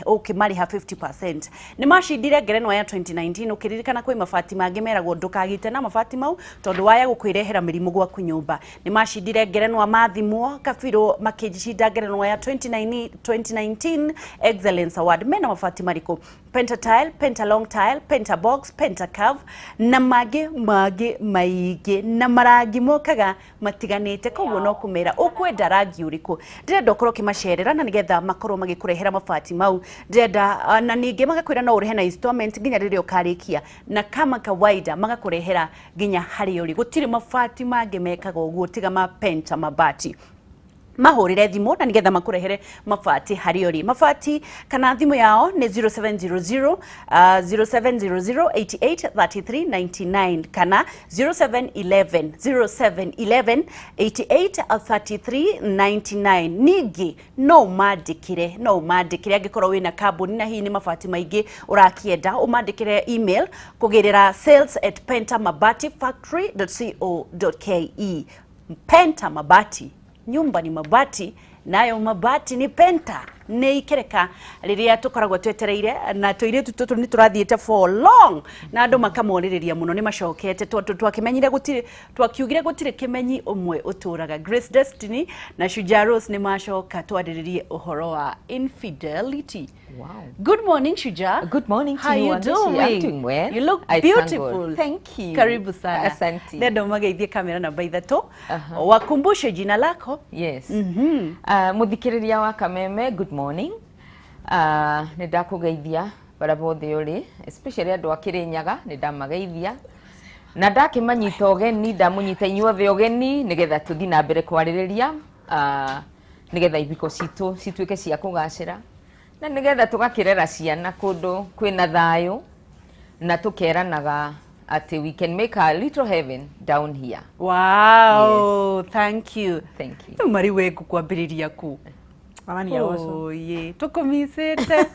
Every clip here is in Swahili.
ukimariha 50%. Ni macindire ngerenwa ya 2019 ukiririkana kwi mabati mangi meragwo ndukagite na mabati mau tondu waya gukwirehera mirimu gwaku nyumba. Ni macindire ngerenwa mathimwo kabiro makicinda ngerenwa ya 2019 Excellence Award. Mena mabati mariko Penta Tile, Penta Long Tile, Penta Box, Penta Curve na magi maigi na marangi mokaga matiganite koguo no kumera ukwenda rangi uriku. Ndirenda ukorwo kimacerera na nigetha makorwo magikurehera mabati mau. Ndirenda na ningi magakwira no urehe na installment nginya riria ukarikia na kama kawaida magakurehera nginya hari uri. Gutire mabati mangi mekaga uguo tiga ma Penta mabati. Mahurire thimu na nigetha makurehere mabati hari uri. Mabati kana thimu yao ni 0700 883399 kana 0711 883399. Ningi no mandikire angikorwo wina kambuni na hii ni mabati maingi urakienda umandikire email kugirira sales@pentamabatifactory.co.ke. Penta mabati, nyumba ni mabati, nayo mabati ni Penta. Ni ikereka riria tukoragwo twetereire na tuiretu tutu ni turathiete for long na andu makamoririria muno ni macokete twakimenyire gutire twakiugire gutire kimenyi umwe uturaga. Grace Destiny na Shujaa Rose ni macoka twariririe uhoro wa infidelity. Wow. Good morning, Shujaa. Good morning to How you. you doing? I'm doing well. You look I beautiful. Thank you. Karibu sana. Asante. Nenda umageithie kamera na by the to. Wakumbushe jina lako. Yes. Muthikiriria wa Kameme, good morning. Nenda kugeithia bara bothe uri, especially andu a Kirinyaga, nenda mageithia. Na ndakimanyita ogeni, ndamunyita inyuothe ogeni, nigetha tuthi na mbere kwaririria, nigetha ibiko citu cituike cia kugacira. Na nigetha tugakirera ciana kundu kwina thayu na tukeranaga ati we can make a little heaven down here. Wow, yes. Thank you. Thank you. Mari weku kwambiriria ku. Amani ya woso. Oh ye, tukumisete.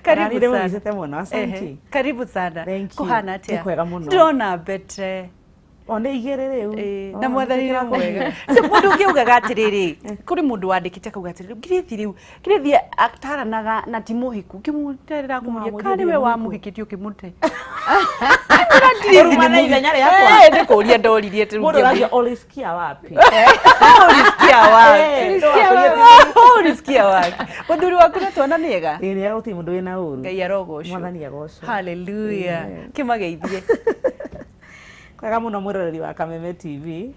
Karibu sana. Muno, asante. Karibu sana. Kuhana atia. Tukwega muno. Ndona betre. One igere riu. Na mwathani ni mwega. Se mundu ukiugaga atiriri, kuri mundu wandikite kuga atiriri, ngirithi ataranaga na timuhiku, kimuterera kumuria kari we wa muhikitio kimute. Urumana iganya yakwa. Ndikuria ndoririe tu. Mundu ragia olisikia wapi? Olisikia wapi? Olisikia wapi? Muthuri waku na twana niega. Ni uti mundu wina uru. Ngai arogocwo. Mwathani agocwo. Hallelujah. Kimageithie. Kwega muno mwiroreri wa Kameme TV.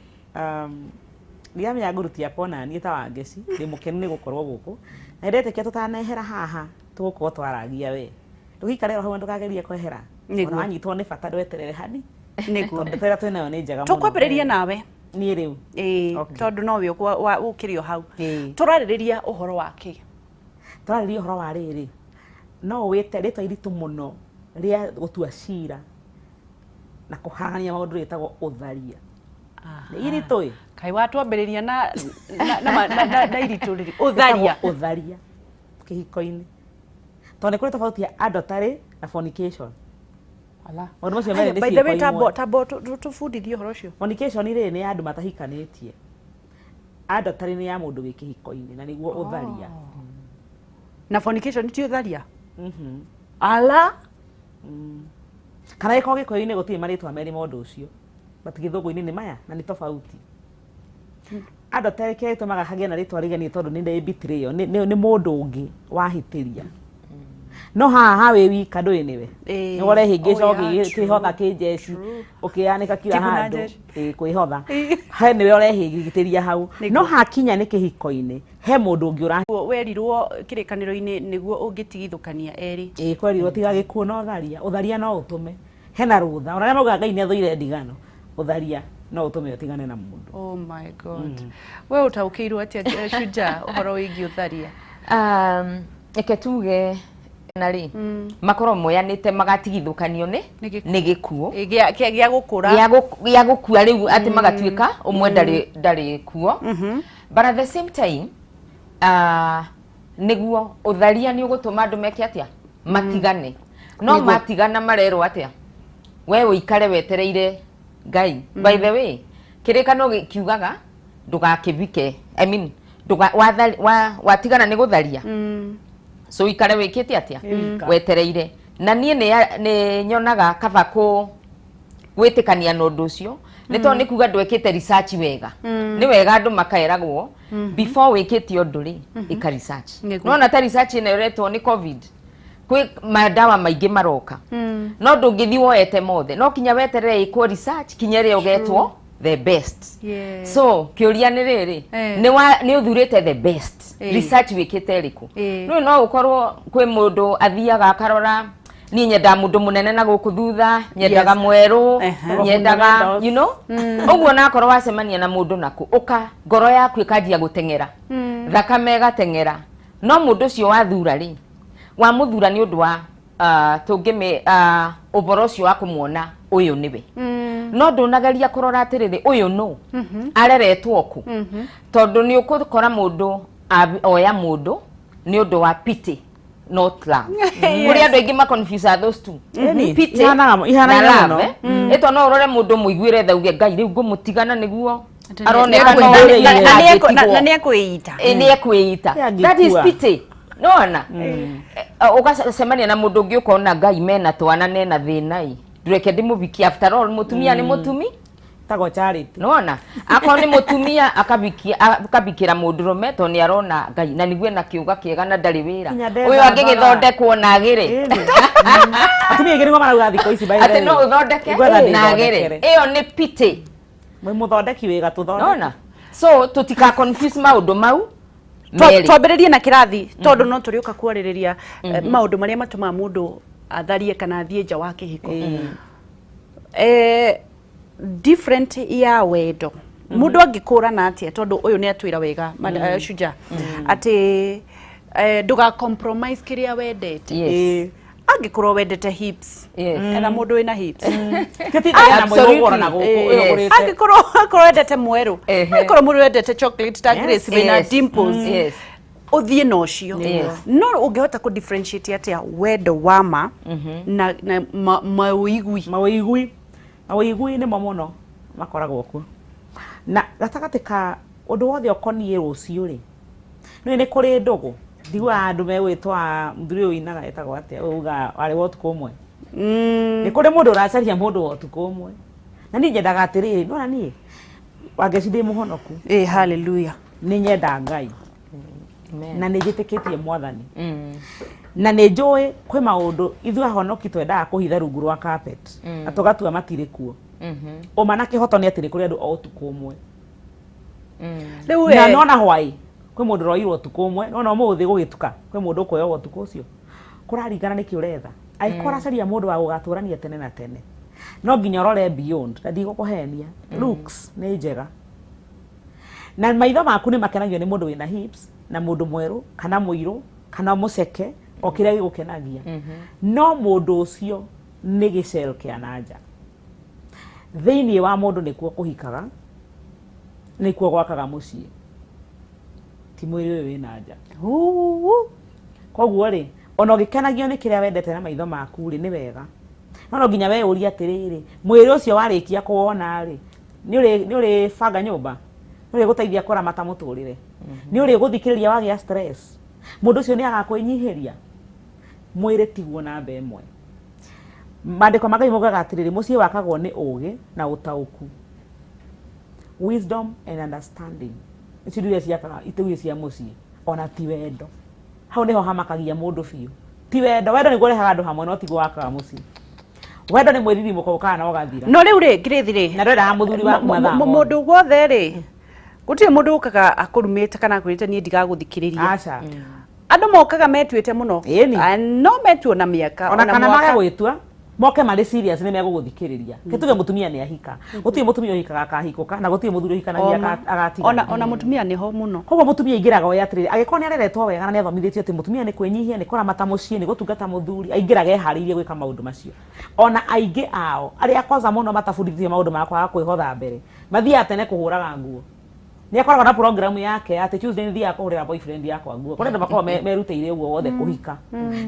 Ndiamenya ngurutia pona ni ta wangeci ndi mukeni ni gukorwo guku na ndetekia tutanehera haha tugukorwo twaragia we tugikare roho ndukagerie kwehera ona wanyitwo ni bata ndweterere hani niguo ndetera twinayo ni njega muno tukwambiriria nawe ni riu tondu no we ukirio hau turaririria uhoro wake turaririria uhoro wa riri no wite ritwa iritu muno ria gutua cira na kuhangania maundu ritagwo utharia ni iritu kai watwambiriria na iritu utharia kihiko-ini tondu kuri tofauti ya adultery na fornication. Ala maundu macio mere ni by the way tabo tufundithio horo cio. Fornication ri ni andu matahikanitie, adultery ni ya mundu wi kihiko-ini na niguo utharia. Na fornication ti utharia. Ala kana iko giko-ini gutiri maritwa meri maundu ucio batigithugu-ini ni maya na ni tofauti. Adultery ke tumaga hagia na ritwa rigeni tondu ni betrayal ni mundu ungi wahitiria. No ha we wika ndui niwe ni wore hingica ukihotha kinjeci ukianika kila handu kwihotha he niwe urehingitiria hau no hakinya ni kihiko-ini he mundu ungi werirwo kirikaniro-ini niguo ungitigithukania eri kwerirwo tigage kuona utharia no utume hena rutha ona mauga Ngai ni athuire ndigano utharia no utume utigane na mundu. Oh my god. We utaukirwo atia Shujaa uhoro wigi utharia? Eke tuge nari makoro moyanite magatigithukanio ni gikuo gia gukura gia gukua riu ati magatuika umwe ndari kuo. But at the same time niguo utharia ni ugutuma andu meke atia matigane no matigana marero atia we uikare wetereire Ngai. By the way kirikano kiugaga ndugakivike, I mean watigana ni gutharia so ikare wikite atia wetereire na nie ni nyonaga kaba ku gwitikania na undu ucio ni to ni kuga ndwekite research wega ni wega andu makaeragwo before wikite undu ri ika research no na ta research ine uretwo ni covid kwi madawa maingi maroka no ndungithi woete mothe no kinya weterere iko research kinyere ugetwo the best so kiuria ni riri ni uthurite the best research wikite riku no ukorwo kwi mundu athiaga akarora ni nyenda mundu munene na guku thutha nyendaga mweru nyendaga you know uguo na korwo wacemania na mundu naku uka ngoro yaku ikanjia gutengera thakame gatengera no mundu cio wathura ri wa muthura ni undu wa tungime uboro ucio wa kumuona uyu niwe no ndunageria kurora atiriri uyu no areretwo ku tondu ni ukukora mundu oya mundu ni undu wa pity not love uri andu aingi ma confuse those two pity na love eto no urore mundu muiguire thauge ngai riu ngumutigana niguo aroneka na ni ekwiita ni ekwiita that is pity no na ugasemania na mundu ungi ukona ngai mena twana nena thinai ndureke ndimubiki after all mutumia ni mutumi tago charity no na akon ni mutumia akabikira mundurume to ni arona ngai na nigwe na kiuga kiega na ndari wira uyu angi githondekwo na agire atumia igiri ngo marauga thiko ici baire ate no uthondeke na agire iyo ni pity mwe muthondeki wega tuthondeke no na so tutika confuse maundu mau twambiririe na kirathi tondu no turiuka kuaririria maundu maria matuma mundu atharie kana athie nja wa kihiko different ya wendo mundu angikũrana atia tondu uyu ni atwira wega Shujaa ati nduga compromise kiria wendete angikorwo wendete hips na mundu wina hips angikorwo wendete mweru angikorwo mundu wendete chocolate ta Grace wina dimples uthie na ucio no ungehota ku differentiate atia wendo wama na mawigui ni momono makoragwo ku na gatagati ka undu wothe ukonie rucio ri no ni kuri ndugu ndigwa andu megwitwa mthuri uyu inaga etagwo atia uga ari wotuko umwe ni kuri mundu uracaria mundu wotuko umwe na ni nyendaga atiriri no na ni wangecithie muhonoku hallelujah ni nyenda ngai na ni njitikitie mwathani na ni njui kwi maundu ithu ahonoki twendaga kuhitha rungu rwa carpet atugatua matire kuo uma na kihoto ni atiri kuri andu o tuko umwe na nona hwai kwi mundu roirwo tuko umwe nona umuthi gugituka kwi mundu kuoywo tuko ucio kuraringana niki uretha aikora caria mundu wa gugaturania tene na tene no nginya urore beyond na ndigukuhenia looks ni njega na maitho maku ni makenagio ni mundu wina hips na mundu mweru kana muiru kana muceke o kiria gigukenagia no mundu ucio ni gicel kia nanja thiini wa mundu nikuo kuhikaga nikuo gwakaga mucii ti mwiri uyu wina nja koguo ri ona ugikenagio ni kiria wendete na maitho maku ri ni wega no nginya we uria atiriri mwiri ucio warikia kuwona ri ni uri banga nyumba ni uri guteithia kuramata muturire ni uri guthikiriria wagia stress mundu ucio ni agakwenyihiria mwiri tiguo na mbemwe mandiko magai mugaga atiriri mucii wakagwo ni ugi na utauku wisdom and understanding icio ciakaga itugie cia mucii ona ti wendo hau niho hamakagia mundu biu ti wendo wendo ni gurehaga andu hamwe no ti gwakaga mucii wendo ni mwiriri mukoka na ugathira no riu ri ngirithi na ndenda muthuri wa mwatha mundu gwothe ri guti mundu ukaga akurumite kana akurite nie ndigaguthikiriria acha andu mokaga metuite muno no metuo na miaka ona kana mage gwitua moke mari serious ni meguguthikiriria kituge mutumia ni ahika guti mutumia uhikaga akahikuka na guti muthuri uhikanagia agatiga ona mutumia ni ho muno koguo mutumia ingiraga oya atiriri agikoni areretwo wega na ni athomithitio ati mutumia ni kwenyihia ni kuramata mucii ni gutungata muthuri aingiraga ehariirie gwika maundu macio ona aingi ao aria kwanza muno matafundithio maundu makwa kwihotha mbere mathia tene kuhuraga nguo ni akoragwo na program yake ati Tuesday nthia kuhurira boyfriend yakwa nguo kore ndaba merutĩire uguo wothe kuhika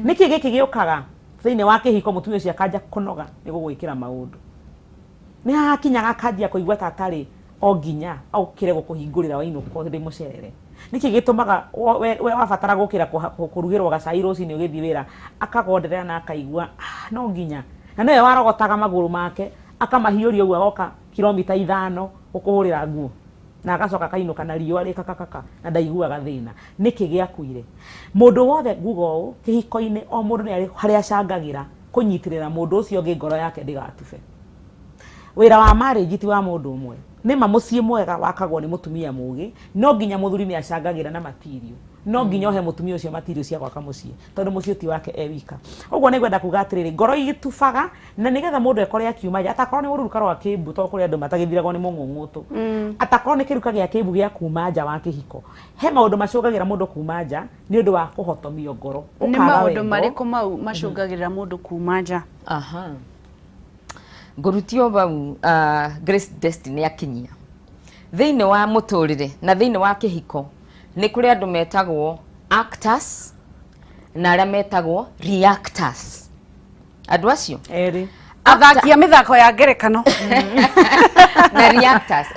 niki giki giukaga thiini wa kihiko mutumia ucio akanja kunoga ni gugwikira maundu ni hakinyaga kanjia kuigua tatari o nginya aukire gukuhingurira wainuko ndi mucerere niki gitumaga we wabatara gukira kurugirwo gacai rucini ugithi wira akagonderera na akaigua no nginya na niwe warogotaga maguru make akamahiuria uguo agoka kilomita 5 ukuhurira nguo na agacoka kainuka na riua rikakakaka na ndaiguaga thina niki giakuire mundu wothe ngugo kihiko-ini o mundu ni ari haria cangagira kunyitirira mundu ucio ngi ngoro yake ndigatufe wira wa marriage ti wa mundu umwe nima mucii mwega wakagwo ni mutumia mugi no nginya muthuri ni acangagira na material no nginya he mutumia ucio material cia gwaka mucii tondu mucii ti wake ewika uguo ni gwenda kuga atiriri ngoro igitubaga na nigetha mundu ekore akiuma ja atakorwo ni ururuka rwa kimbu to kuri andu matagithiragwo ni mung'ung'utu atakorwo ni kiruka gia kimbu gia kuma nja wa kihiko he maundu macungagira mundu kuma nja ni undu wa kuhotomio ngoro ni maundu mariku mau macungagira mundu kuma nja ngurutio bau Grace Destiny akinyia thiini wa muturire na thiini wa kihiko ni kuri andu metagwo actors na aria metagwo reactors andu acio eri athakia mithako ya ngerekano na reactors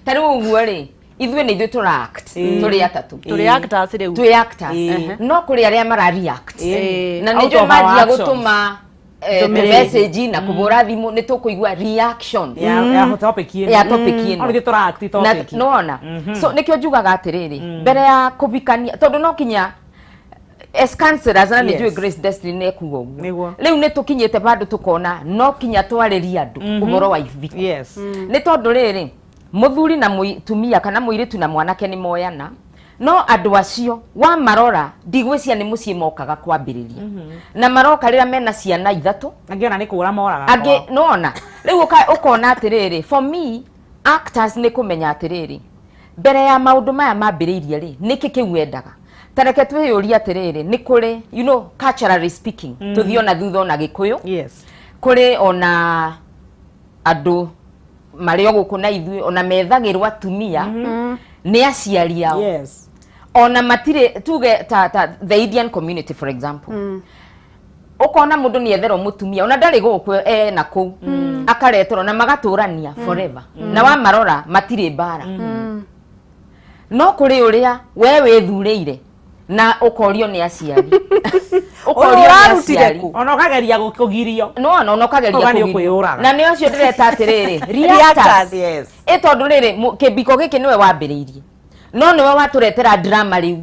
tariu uguo ri ithuĩ nĩ ithuĩ tũract tũrĩ atatu tũrĩ actors rĩu twĩ actors no kũrĩ arĩa mara react na nĩnjũ manjia gũtũma message na kubura thimu ni tukuigua reaction ya topic ino oni tura act topic no so nikio njugaga atiriri mbere ya kubikania tondu no kinya as counselors na nijue Grace Destiny ne kugo riu ni tukinyete bandu tukona no kinya twariria andu uboro wa ivi yes ni tondu riri muthuri na mutumia kana muiritu na mwanake ni moyana no andu acio wa marora ndigwĩcia nĩ muciĩ mokaga kwambĩrĩria na maroka rĩrĩa mena ciana ithatu angiona nĩ kũra moraga angi nona rĩu ũkona atĩrĩrĩ for me actors nĩ kũmenya atĩrĩrĩ mbere ya maũndũ maya mambĩrĩirie rĩ nĩkĩ kĩu wendaga tareke twĩyũrie atĩrĩrĩ nĩ kũrĩ you know culturally speaking tũthiĩ ona thutha ona Gĩkũyũ yes kũrĩ ona andũ marĩ o gũkũ na ithuĩ ona methagĩrwo atumia nĩ aciari ao yes ona matire tuge the Indian community for example ukona mundu ni etherwo mutumia ona ndari gukwe na ku akaretoro na magaturania forever na wa marora matire bara no kuri uria we withurire na ukorio ni aciari ukorio ni aciari ona kageria gukugirio no no kageria kugirio na ni acio ndireta atiriri reactors yes etondu riri kibiko giki niwe wambiriirie no niwe waturetera drama riu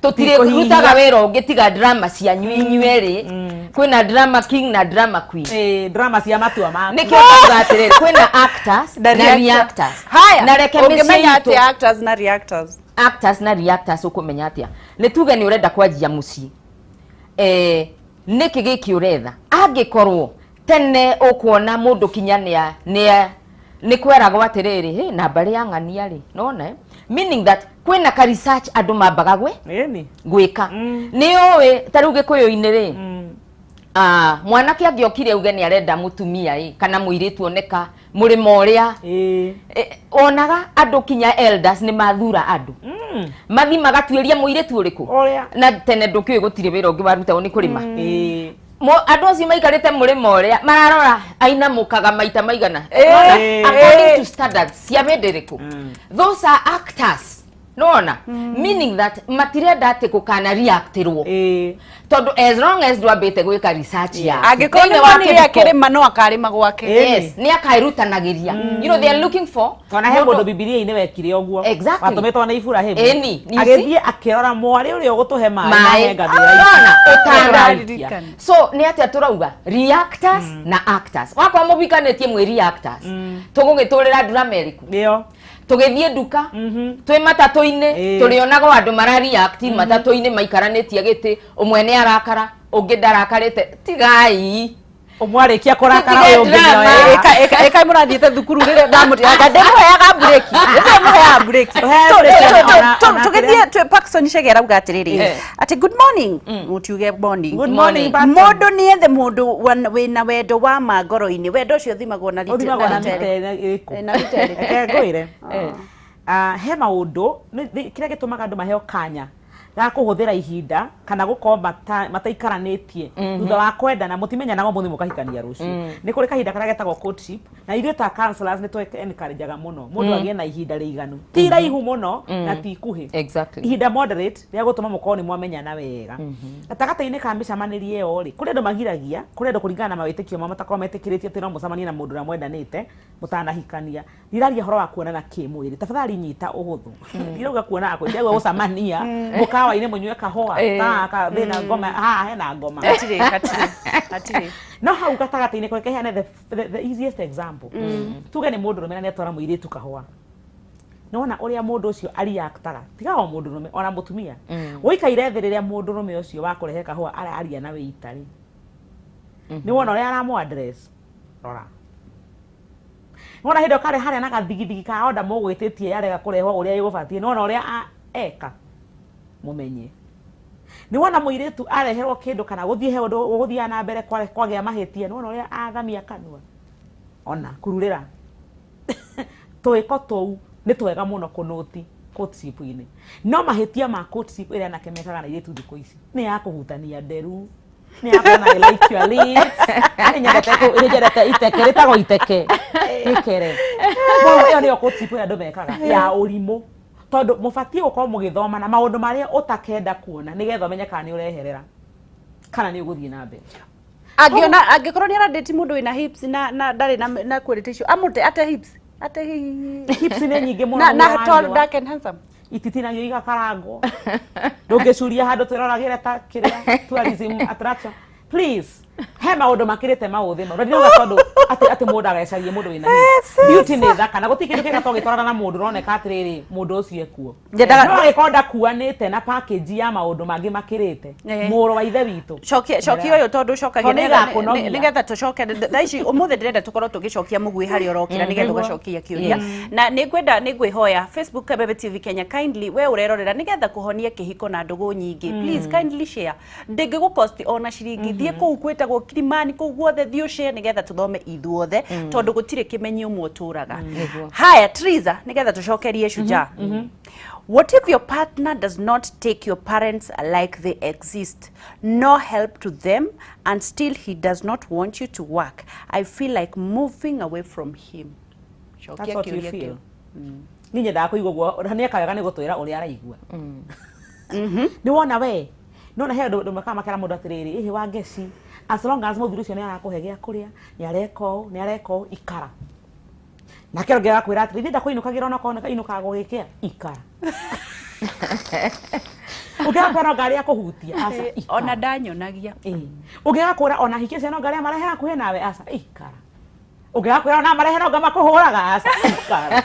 tutire rutaga wera ungitiga drama cia nyueri kwina drama king na drama queen drama cia matua ma nikio tugatiriri kwina actors na reactors na reke menya ati actors na reactors ukumenya atia ni tuge ni urenda kwanjia mucii niki giki uretha angikorwo tene ukuona mundu kinyania ni kweragwo atiriri he na bari ya ng'ania ri nona meaning that kwina ka research andu mambaga gwika ni owe tariu Gĩkũyũ-inĩ ri mwanake angiokire uge ni arenda mutumia kana muiritu oneka murimo uria onaga andu kinya elders ni mathura andu mathi magatuiria muiritu uriku na tene ndukiu gutire wira ungi waruta ni kurima andu acio maikarite murimo uria mararora aina mukaga maita maigana according to standards cia menderiku those are actors nona meaning that matirenda ati kukana reactirwo tondu as long as dwambite gwika research ya angikoni wani akirima no akarima gwake yes ni akairutanagiria you know they are looking for ona he mundu bibilia-ini wekire uguo watumetwo na Iburahĩmu agithie akirora mwari uria ugutuhe mai nona utana so ni ati turauga reactors na actors wakwa mubikanetie mwe reactors tugugiturira drama eriku ndio tugithie nduka twi matatu-ini turionaga andu mara react matatu-ini maikaranetie giti umwe ni arakara ungi ndarakarite tigai umwarikia kurakara uyu nginya eka murathiite thukuru rire ndamutiraga ndemuheaga break tugithie twi Paxton Chegera uga atiriri ati good morning mutiuge morning mundu ni ethe mundu wina wendo wa mangoro-ini wendo ucio thimagwo na ritere ngwire he maundu kiria gitumaga andu maheo kanya ga kuhuthira ihinda kana gukorwo mataikaranĩtie thutha wa kwendana mũtimenyanaga mũthĩ mũkahikania rũciũ nĩ kũrĩ kahinda karĩa getagwo courtship na ithuĩ ta counselors nĩ tũ encourageaga mũno mũndũ agĩe na ihinda rĩiganu ti iraihu mũno na ti ikuhĩ ihinda moderate rĩa gũtũma mũkorwo nĩ mwamenyana wega gatagatĩ-inĩ ka mĩcamanĩrie ĩyo rĩ kũrĩ andũ magiragia kũrĩ andũ kũringana na mawĩtĩkio mao matakorwo metĩkĩrĩtie atĩ no mũcemanie na mũndũ ũrĩa mwendanĩte mũtanahikania ndiraria horo wa kuonana kĩmwĩrĩ tafadhali nyita ũhũthũ ndirauga kuonana kwĩ ndigua gũcemania mũkawa-inĩ mũnyue kahũa ta thĩna ngoma haha hena ngoma hatirĩ no hau gatagatĩ-inĩ kweke heane the easiest example tuge nĩ mũndũ rũme na nĩatwara mũirĩtu kahũa nĩwona ũrĩa mũndũ ũcio ariactaga tiga o mũndũ rũme ona mũtumia ũikaire thĩ rĩrĩa mũndũ rũme ũcio wa kũrehe kahũa araria na wĩita rĩ nĩwona ũrĩa aramũ address rora nĩwona hĩndĩ ũkarĩ harĩa na gathigithigi ka onda mũgwĩtĩtie yarega kũrehwo ũrĩa ĩgũbatiĩ nĩwona ũrĩa eka mũmenye nĩwona mũirĩtu areherwo kĩndũ kana gũthiĩ he ũndũ gũthiaga na mbere kwagĩa mahĩtia nĩwona ũrĩa athamia kanua ona kururĩra twĩko tũu nĩ twega mũno kũnũti courtship-inĩ no mahĩtia ma courtship ĩrĩa anake mekaga na airĩtu thikũ ici nĩ ya kũhutania nderu nĩ ya kuona I like your lips nĩnyendete iteke rĩtagwo iteke rĩkere ĩyo nĩyo courtship ĩrĩa andũ mekaga ya ũrimũ tondũ mũbatiĩ gũkorwo mũgĩthoma na maũndũ marĩa ũtakenda kuona nĩgetha ũmenye kana nĩ ũreherera kana nĩ ũgũthiĩ na mbere angĩkorwo nĩ arandĩti mũndũ wĩna hips na ndarĩ na quality issue amũte ate hips hips nĩ nyingĩ mũno na tall dark and handsome ititinagio igakarangwo ndũngĩcuria handũ twĩroragĩre ta kĩrĩa tourism attraction please he maũndũ makĩrĩte maũthĩ mau ndirauga tondũ atĩ mũndũ agacarie mũndũ wĩna beauty nĩ thaka na gũtirĩ kĩndũ kĩega to gĩtwarana na mũndũ ũroneka atĩrĩrĩ mũndũ ũcio ekuo no agĩkorwo ndakuanĩte na package ya maũndũ mangĩ makĩrĩte mũrũ wa ithe witũ cokia ũyũ tondũ ũcokagia nĩgetha tũcoke thaa ici ũmũthĩ ndĩrenda tũkorwo tũgĩcokia mũgwĩ harĩa ũrokĩra nĩgetha ũgacokia kĩũria na nĩngwĩhoya Facebook Kameme TV Kenya kindly we ũrerorera nĩgetha kũhonia kĩhiko na ndũgũ nyingĩ please kindly share ndĩngĩgũcost ona ciringi thiĩ kũu gwĩtagwo Kilimani kũu guothe thiĩ share nĩgetha tũthome ithuothe tondũ gũtirĩ kĩmenyi ũmwe ũtũraga haya Triza nĩgetha tũcokerie Shujaa what if your partner does not take your parents like they exist no help to them and still he does not want you to work I feel like moving away from him that's what you feel niĩ nyendaga kũigua ũguo nĩ akawega nĩ gũtwĩra ũrĩa araigua nĩwona we nona he ũndũ makaga makera mũndũ atĩrĩrĩ ĩhĩ wa ngeci as long as mũthuri ũcio nĩ arakũhe gĩa kũrĩa nĩ areka ũũ ikara nake ũngĩ agakwĩra atĩrĩ ndenda kũinũkagĩra ona korwo inũkaga gũgĩkĩa ikara ũngĩ agakwĩra ngari ya kũhutia aca ikara ona ndanyonagia ũngĩ agakwĩra ona hikia ciana ngari ya marehe hakuhĩ nawe aca ikara ũngĩ agakwĩra ona marehe no ngamakũhũraga aca ikara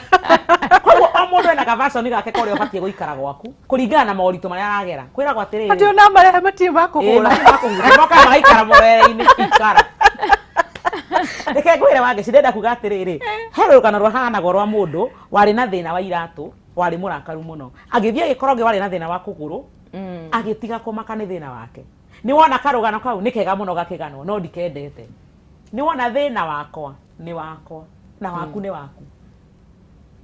koguo o mũndũ ena gavaconi gake kũrĩa ũbatiĩ gũikara gwaku kũringana na maũritũ marĩa aragera kwĩragwo atĩrĩrĩ atĩ ona marehe matirĩ makũhũra moka magaikara mũrere-inĩ ikara reke ngwĩre wa ngeci ndenda kuga atĩrĩrĩ he rũrũgano rwahanagwo rwa mũndũ warĩ na thĩna wa iratũ warĩ mũrakaru mũno agĩthiĩ agĩkora ũngĩ warĩ na thĩna wa kũgũrũ agĩtiga kũmaka nĩ thĩna wake nĩ wona karũgano kau nĩ kega mũno gakĩganwo no ndikendete nĩ wona thĩna wakwa nĩ wakwa na waku nĩ waku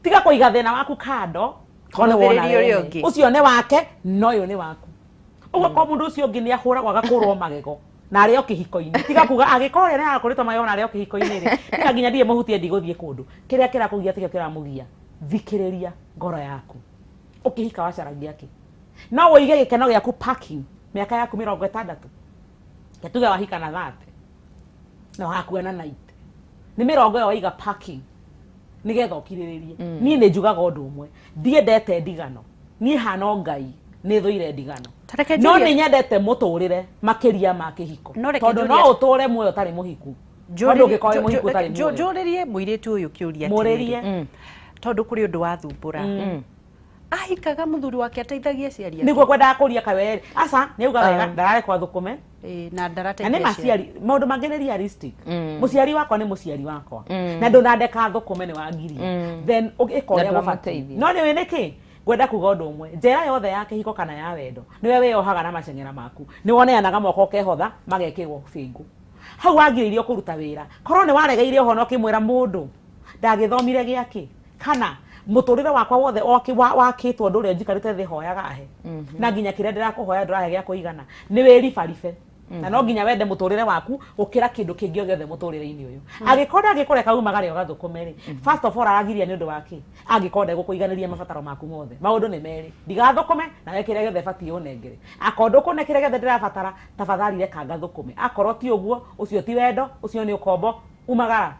tiga kũiga thĩna waku kando ũcio nĩ wake no ũyũ nĩ waku ũguo kwa mũndũ ũcio ũngĩ nĩ ahũragwo agakũrwo magego na arĩ o kĩhiko-inĩ tiga kuga agĩkorwo rĩrĩa arakũrĩtwo magego na arĩ o kĩhiko-inĩ rĩ tiga nginya ndirĩ mũhutie ndigũthiĩ kũndũ kĩrĩa kĩrakũgia tikĩo kĩramũgia thikĩrĩria ngoro yaku ũkĩhika wacaragia kĩ no ũige gĩkeno gĩaku parking mĩaka yaku 60 tuge wahika na 30 na wakua na 90 nĩ 40 ĩyo waiga parking nĩgetha ũkirĩrĩrie niĩ nĩ njugaga ũndũ ũmwe ndiendete ndigano niĩ hana Ngai nĩ thũire ndigano no nĩ nyendete mũtũrĩre makĩria ma kĩhiko tondũ no ũtũre muoyo ũtarĩ mũhiku tondũ ũngĩkorwo mũhiku ũtarĩ muoyo njũrĩrie mũirĩtu ũyũ kĩũria mũrĩrie tondũ kũrĩ ũndũ wa thumbũra ahikaga mũthuri wake ateithagia aciari ake nĩguo kwendaga kũria kawe aca nĩ uga wega ndararekwa thũkũme na ndarateithia nĩ maciari maũndũ mangĩ nĩ realistic mũciari wakwa nĩ mũciari wakwa na ndũnandeka thũkũme nĩ wangiri then ũgĩkorĩa gũbataithia no nĩ wĩ nĩkĩ gwenda kuga ũndũ ũmwe njĩra yothe ya kĩhiko kana ya wendo nĩwe wĩyohaga na maceng'era maku nĩ woneanaga moko ũkehotha magekĩrwo bĩngũ hau wagirĩirio kũruta wĩra korwo nĩ waregeire ũhoro ũkĩmwĩra mũndũ ndagĩthomire gĩake kana muturire wakwa wothe wakitwo nduria njikarite thi hoyaga he na nginya kiria ndirakuhoya ndurahe gya kuigana ni wiribaribe na no nginya wende muturire waku ukira kindu kingi ogothe muturire-ini uyu agikorda agikureka umagare ugathukumeri first of all aragiria ni undu wake agikorda gukuiganiria mabataro maku mothe maundu ni meri ndigathukume na wekire gothe bati unengere akordo kunekire gothe ndirabatara tafadhali reka ngathukume akorwo ti uguo ucio ti wendo ucio ni ukombo umagara.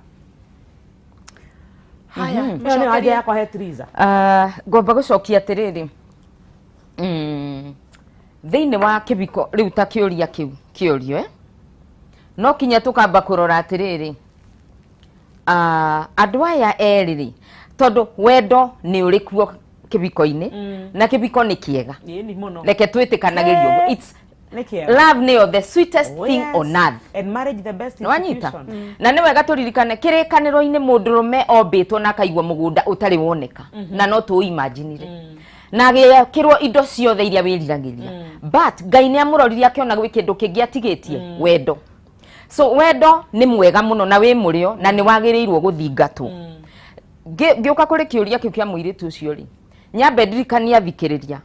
Haya, ni haja yakwa he Triza. Ngomba gucokia atiriri thiini wa kibiko riu ta kiuria kiu kiurio no kinya tukamba kurora atiriri andu aya eriri tondu wendo ni uri kuo kibiko-ini na kibiko ni kiega reke twitikanagiririo it's love neo the sweetest thing on earth and marriage the best institution na ni wega turirikane kirikaniro-ini mundurume obitwo na kaigwa mugunda utari woneka na no tu imagine na gikirwo indo ciothe iria wiriragiria but Ngai ni amuroririe akiona gwi kindu kingi atigitie wendo so wendo ni mwega muno na wi murio na ni wagirirwo guthingatwo ngiuka kuri kiuria kiu kia muiritu ucio ri nyambe ndirikania thikiriria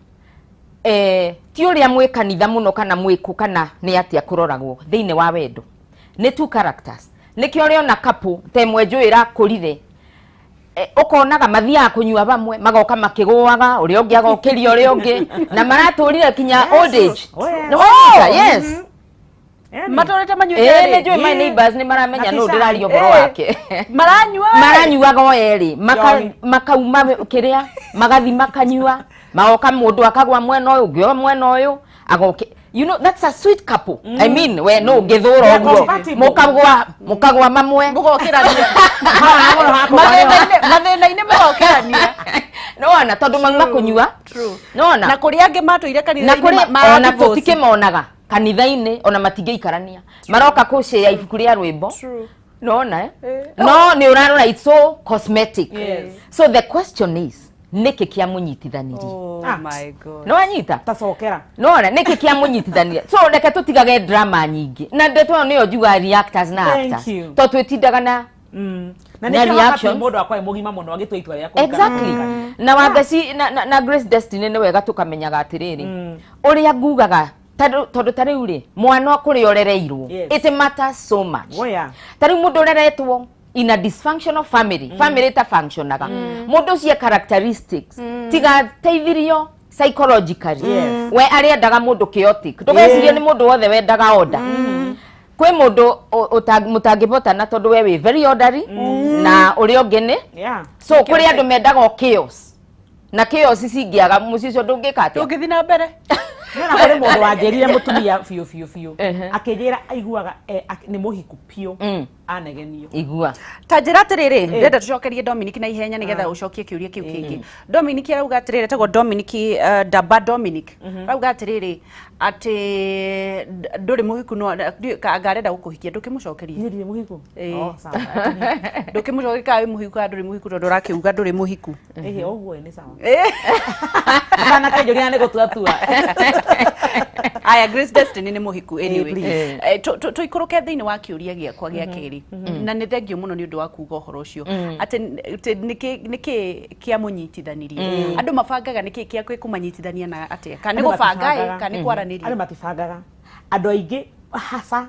ti uria mwi kanitha muno kana mwiku kana ni atia kuroragwo thiini wa wendo ni two characters nikio rio na kapu temwe njuira kurire ukonaga mathia kunyua bamwe magoka makiguaga uria ungi agokiria uria ungi na maraturire kinya old age no yes matorete manyuire ni njui my neighbors ni maramenya no ndirario boro wake maranyuaga o eri makauma kiria magathi makanyua magoka mundu akagwa mwena uyu ungi mwena uyu agoke you know that's a sweet couple I mean we no ngithura uguo mukagwa mamwe mugokirania mathina-ini mugokirania nona tondu mauma kunyua nona na kuri angi matuire kanitha-ini ona tutikemonaga kanitha-ini ona matingeikarania maroka kushare ibuku ria rwimbo nona no ni urarora it's so cosmetic so the question is niki kia munyitithanirie oh my god no anyita tacokera nona niki kia munyitithanirie so reke tutigage drama nyingi na ndeto niyo juga reactors na actors to twitindaga na na ni reaction mundu akwa mugima muno agitwa itwa ria ko exactly na wagaci na Grace Destiny ni wega tukamenyaga atiriri uria ngugaga tondu tariu ri mwana kuri orereirwo it matters so much tariu mundu oreretwo in a dysfunctional family family ta functionaga mundu cia characteristics tiga teithirio psychologically we ariendaga mundu chaotic ndugecirie ni mundu wothe wendaga order kwi mundu mutangibotana tondu we wi very orderly na uri ongene so kuri andu mendaga chaos na chaos cingiaga mucicio ndungikate ungithi na mbere na kuri mundu wanjerire mutumia fiu akijira aiguaga ni muhiku pio anegenio igua ta njira atiriri ndenda tucokerie Dominic na ihenya nigetha ucokie kiuria kiu kingi Dominic arauga atiriri tago Dominic Daba Dominic arauga atiriri ati nduri muhiku no ngarenda gukuhikia ndukimucokerie ndiri muhiku sawa ndukimucokerie kawe muhiku nduri muhiku tondu rakiuga nduri muhiku oguo ni sawa kana kajuria ni gutuatua aya Grace Destiny ni muhiku anyway tuikuruke thiini wa kiuria giakwa gia kiri na ni thengio muno ni undu wa kuga uhoro ucio ati niki kia munyitithanirie andu mabangaga niki kia kumanyitithania na atia kana gubanga kana kwaraniria andu matibangaga andu aingi hasa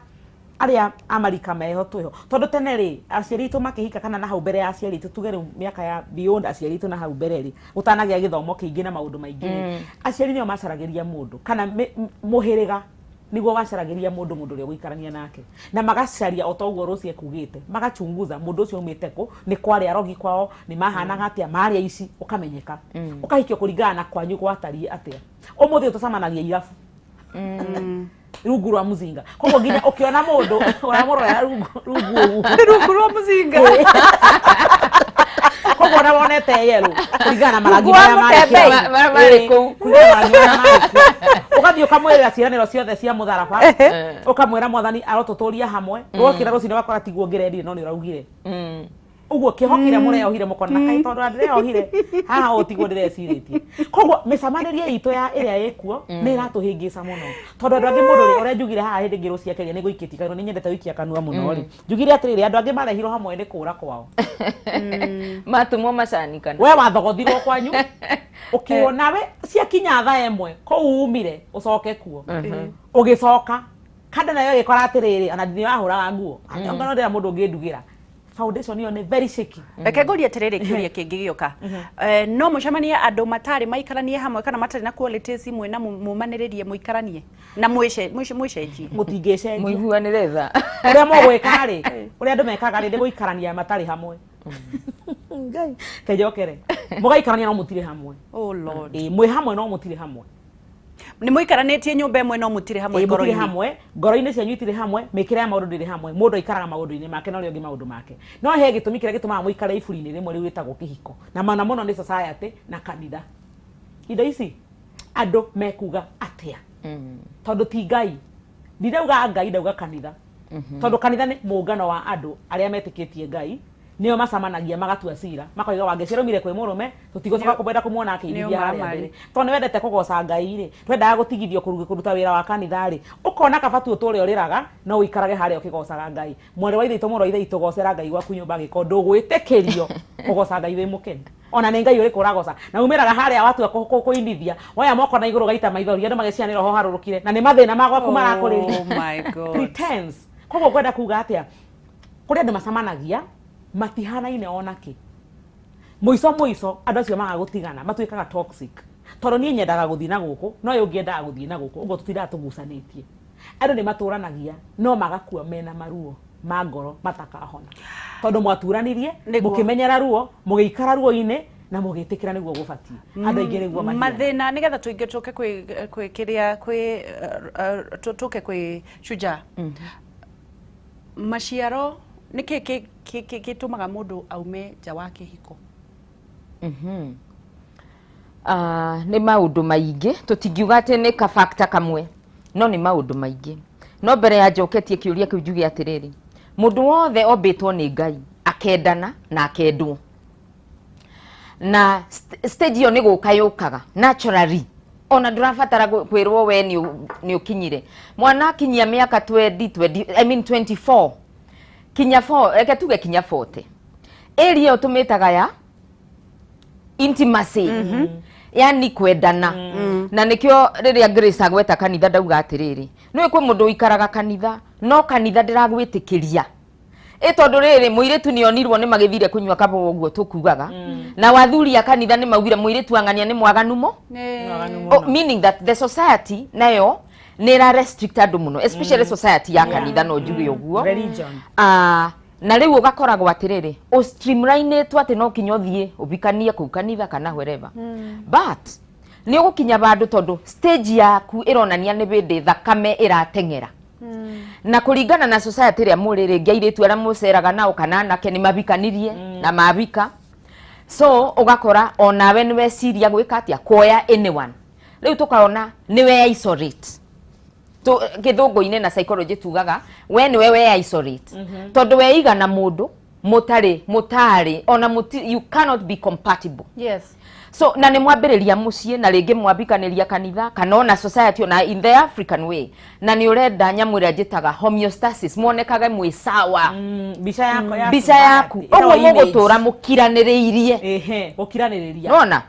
aria amarika meho tuho tondu tene ri aciari itu makihika kana na hau mbere ya aciari itu tuge riu miaka ya beyond aciari itu na hau mbere ri utanagia githomo kiingi na maundu maingi aciari nio macaragiria mundu kana muhiriga niguo wacaragiria mundu ria guikarania nake na magacaria otoguo rucie kugite magachunguza mundu ucio umite ku ni kwari arogi kwao ni mahanaga atia maria ici ukamenyeka ukahikio kuringana na kwanyu gwatarie atia umuthi utacamanagia irabu rungu rwa muzinga koguo nginya ukiona mundu uramurora rungu rwa muzinga koguo na wonete yelo kuringana na marangi mari ku ugathio kamwira cianiro ciothe cia mutharaba ukamwira mwathani arotuturia hamwe rokira rucine wakora tiguo ngirendire no ni uraugire uguo kihokire mureohire mukona kai tondu ndireohire haha utigwo ndireciritie koguo micamanirie itu ya iria ikuo ni iratuhingica muno tondu andu angi mundu ri uria njugire haha hindi ngiru ciakeria ni guikitia kanua ni nyendete wikia kanua muno ri njugire atiriri andu angi marehirwo hamwe ni kura kwao matumwo macanikana we wathogothirwo kwanyu ukiona we ciakinya thaa imwe kou umire ucoke kuo ugicoka kada nayo gikora atiriri ana ndi wahuraga nguo anga no ndira mundu ungindugira foundation yo ni very shaky reke nguria atiriri kiuria kingi gioka no mucemanie andu matari maikaranie hamwe kana matari na qualities imwe na mumaniririe muikaranie na mwicenjie mutingicenjia muiguanire tha uria mogwika ri uria andu mekaga ri ndi guikarania matari hamwe ngai kejokere mugaikarania no mutire hamwe oh lord mwi hamwe no mutire hamwe ni muikaranitie nyumba imwe no mutire hamwe ngoro-ini hamwe ngoro-ini cianyu itire hamwe mikira ya maundu ndire hamwe mundu aikaraga maundu-ini make no ri ongi maundu make no he gitumi kiria gitumaga muikare iburi-ini rimwe riu witagwo kihiko na mana muno ni society na kanitha indo ici andu mekuga atia tondu ti ngai ndirauga ngai ndauga kanitha tondu kanitha ni muungano wa andu aria metikitie ngai nio macamanagia magatua cira makoiga wangeciromire kwi murume tutigocoka kumwenda kumuona akiithia haria mbere tondu ni wendete kugoca ngai ri twendaga gutigithio kuruta wira wa kanitha ri ukona kabatu utore uriraga no uikarage haria ukigocaga ngai mwere wa ithe muro ithe itugocera ngai gwaku nyumba giko ndugwitikirio kugoca ngai wi mukeni ona ni ngai uri kuragoca na umiraga haria watu kuindithia waya moko na iguru gaita maithori andu magecianira ho harurukire na ni mathina magwaku marakuriria oh my god pretense kogo kwenda kuga atia kuri andu macamanagia matihanaine onaki muico andu acio magagutigana matuikaga toxic tondu nie nyendaga guthii na guku no yo ngiendaga guthii na guku uguo tutira tugucanitie andu ni maturanagia no magakua mena maruo ma ngoro matakahona tondu mwaturanirie mukimenyera ruo mugiikara ruo-ini na mugitikira niguo gubatie andu aingi niguo mathina nigetha tuingi tuke kwi kiria kwi tuke kwi shujaa maciaro niki gitumaga mundu aume nja wa kihiko ni maundu maingi tutingiuga ati ni ka factor kamwe no ni maundu maingi no mbere ya njoketie kiuria kiu njuge atiriri mundu wothe ombitwo ni ngai akendana na akendwo na stage yo ni gukayukaga naturally ona ndurabatara kwirwo we ni ukinyire mwana akinyia miaka 24 kinya 4 eke tuge kinya 40 area utumitaga ya intimacy yani kwendana na nikio riria Grace agweta kanitha ndauga atiriri no ikwe mundu ikaraga kanitha no kanitha ndiragwitikiria tondu riri muiritu ni onirwo ni magithire kunywa kabo uguo tukugaga na wathuri ya kanitha ni maugire muiritu angania ni mwaganu mo meaning that the society nayo nira restrict andu muno especially society ya kanitha no njuge uguo religion na riu ugakoragwo atiriri o streamline tu ati no kinyothie ubikanie ku kanitha kana wherever but ni ugukinya bandu tondu stage yaku ironania ni bindi thakame iratengera na kuringana na society ria muriri ngiiritu ara muceraga nao kana nake ni mabikanirie na mabika so ugakora onawe ni weciria gwika atia kuoya anyone riu tukaona ni we isolate to githungu-ini na psychology tugaga we ni we isolate tondu we igana mundu mutari ona you cannot be compatible yes so na ni mwambiriria mucie na ringi mwambikaniria kanitha kana ona society ona in the African way na ni urenda nyamwira njitaga homeostasis monekaga mwi sawa bica yaku oguo mugutura mukiraniriirie gukiraniriria nona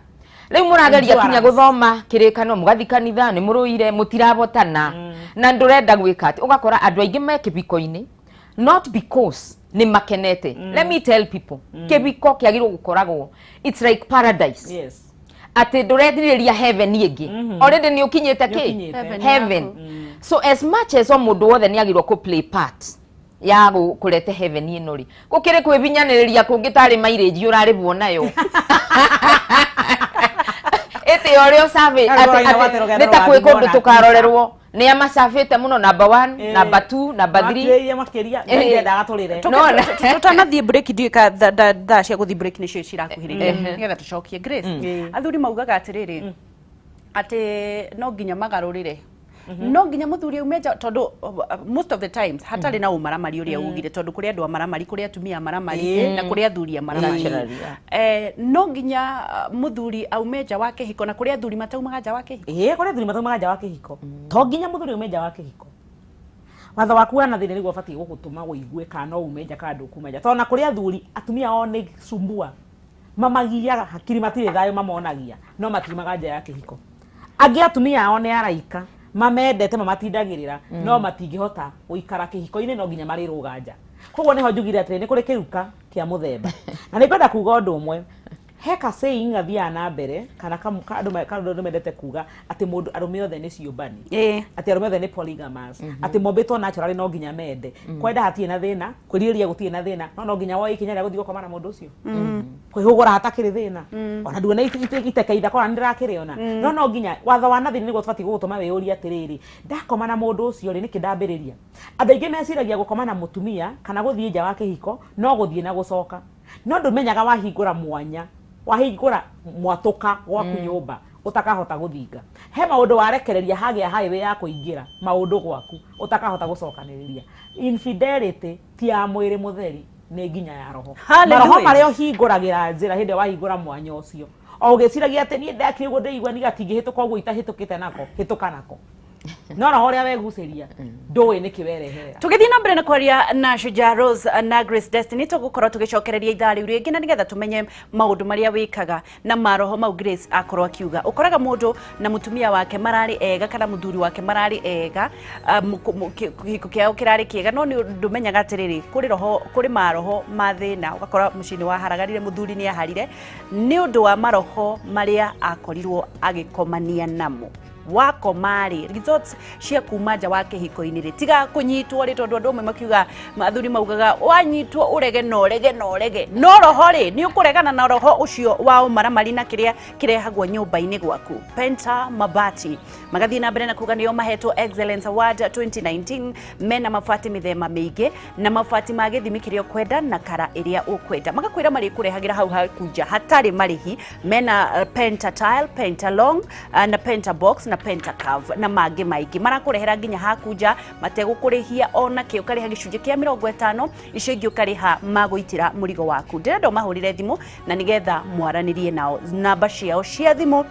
riu murageria kinya guthoma kirikano mugathi kanitha ni muruire mutirabotana na ndurenda gwika ati ugakora andu aingi me kibiko-ini not because ni makenete let me tell people kibiko kiagirwo gukoragwo it's like paradise yes ati ndurethiriria heaven ingi already ni ukinyete ki heaven so as much as mundu wothe ni agirwo ku play part ya kurete heaven ino ri gukire kwibinyaniriria kungitari mileage uraribwo nayo ete orio save nita kwikundu tukarorerwo ni amasafete muno number 1 number 2 number 3 makiria ndendaga turire tutanathie break ndika tha cia guthi break nicio cirakuhiriria nigetha tucokie Grace athuri maugaga atiriri ati no nginya magarurire no nginya muthuri umeja tondu most of the times hatari na umaramari uria ugire tondu kuri andu amaramari kuri atumia amaramari na kuri athuri amaramari no nginya muthuri aumeja wake hiko na kuri athuri mataumaga nja wake hiko kuri athuri mataumaga nja wake hiko to nginya muthuri umeja wake hiko watho waku wana thire niguo bati gugutuma guigue kana umeja kana ndukumeja tona kuri athuri atumia one sumbua mamagia hakiri matire thayo mamonagia no matimaga nja yake hiko angi atumia one araika mamendete mamatindagirira no matingihota guikara kihiko-ini no nginya mariruga nja koguo niho njugire atiri ni kuri kiruka kia muthemba na ni kwenda kuga undu umwe heka saying athia na mbere kana kandu mendete kuga ati mundu arume othe ni ciumbani ati arume othe ni polygamous ati mombitwo naturally no nginya mende kwenda hatie na thina kwiriria gutie na thina no nginya woi kinya ria guthii gukomana mundu ucio kwihugura hatakiri thina ona nduona itekaitha kora ndirakiriona no nginya watho wa nathini niguo tubati gugutuma wiyuria atiriri ndakomana mundu ucio ri niki ndambiriria andu aingi meciragia gukomana mutumia kana guthii nja wa kihiko no guthii na gucoka no ndumenyaga wahingura mwanya wahingura mwatuka gwaku nyumba utakahota guthinga he maundu warekereria hagia highway ya kuingira maundu gwaku utakahota gucokaniriria infidelity ti ya mwiri mutheri ni nginya ya roho maroho maria hinguragira njira hindi wahingura mwanya ucio o ugiciragia ati ni ndakire guo ndeigua ni gatingihituka guo itahitukite nako hituka nako no roho ria weguceria ndui ni kiwerehera tugithii na mbere na kwaria na Shujaa Rose na Grace Destiny tugukorwo tugicokereria ithaa riu ringi na nigetha tumenye maundu maria wikaga na maroho mau Grace akorwo akiuga ukoraga mundu na mutumia wake marari ega kana muthuri wake marari ega kihiko kiao kirari kiega no ni ndumenyaga atiriri kuri maroho mathina ugakora mucini waharagarire muthuri ni aharire ni undu wa maroho maria akorirwo agikomania namo wako mari results cia kuma nja wake hiko-ini ri tiga kunyitwo ri tondu andu amwe makiuga mathuri maugaga wanyitwo urege no roho ri ni ukuregana na roho ucio wa umaramari na kiria kirehagwo nyumba-ini gwaku Penta Mabati magathii na mbere na kuga nio mahetwo Excellence Award 2019 mena mafati mithema mingi na mafati ma githimi kiria kwenda na kara iria ukwenda magakwira mari kurehagira hau hakunja hatari marihi mena Penta Tile, Penta Long na Penta Box na Penta Curve na mangi maigi marakurehera nginya hakunja mategukurihia ona ki ukariha gicunje kia 50 icio ingi ukariha maguitira murigo waku ndirendo mahurire thimu na nigetha mwaranirie nao namba ciao cia thimu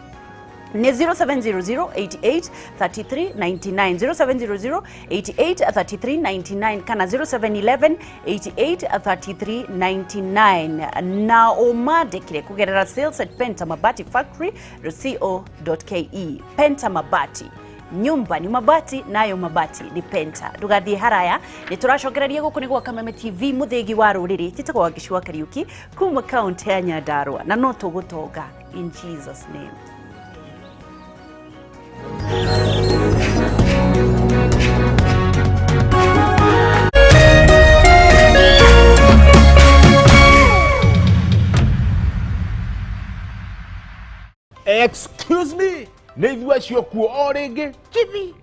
ni 0700883399 0700883399 kana 0711883399 na umandikire kugerera sales@pentamabati.factory.co.ke Penta Mabati nyumba ni mabati nayo mabati ni Penta ndugathie haraya ni turacokereria guku ni gwa Kameme TV muthigi wa ruriri titagwa Gicua Kariuki kuma county ya Nyandarua na no tugutonga in Jesus name. Excuse me, neithua cio kuo o ringi kithi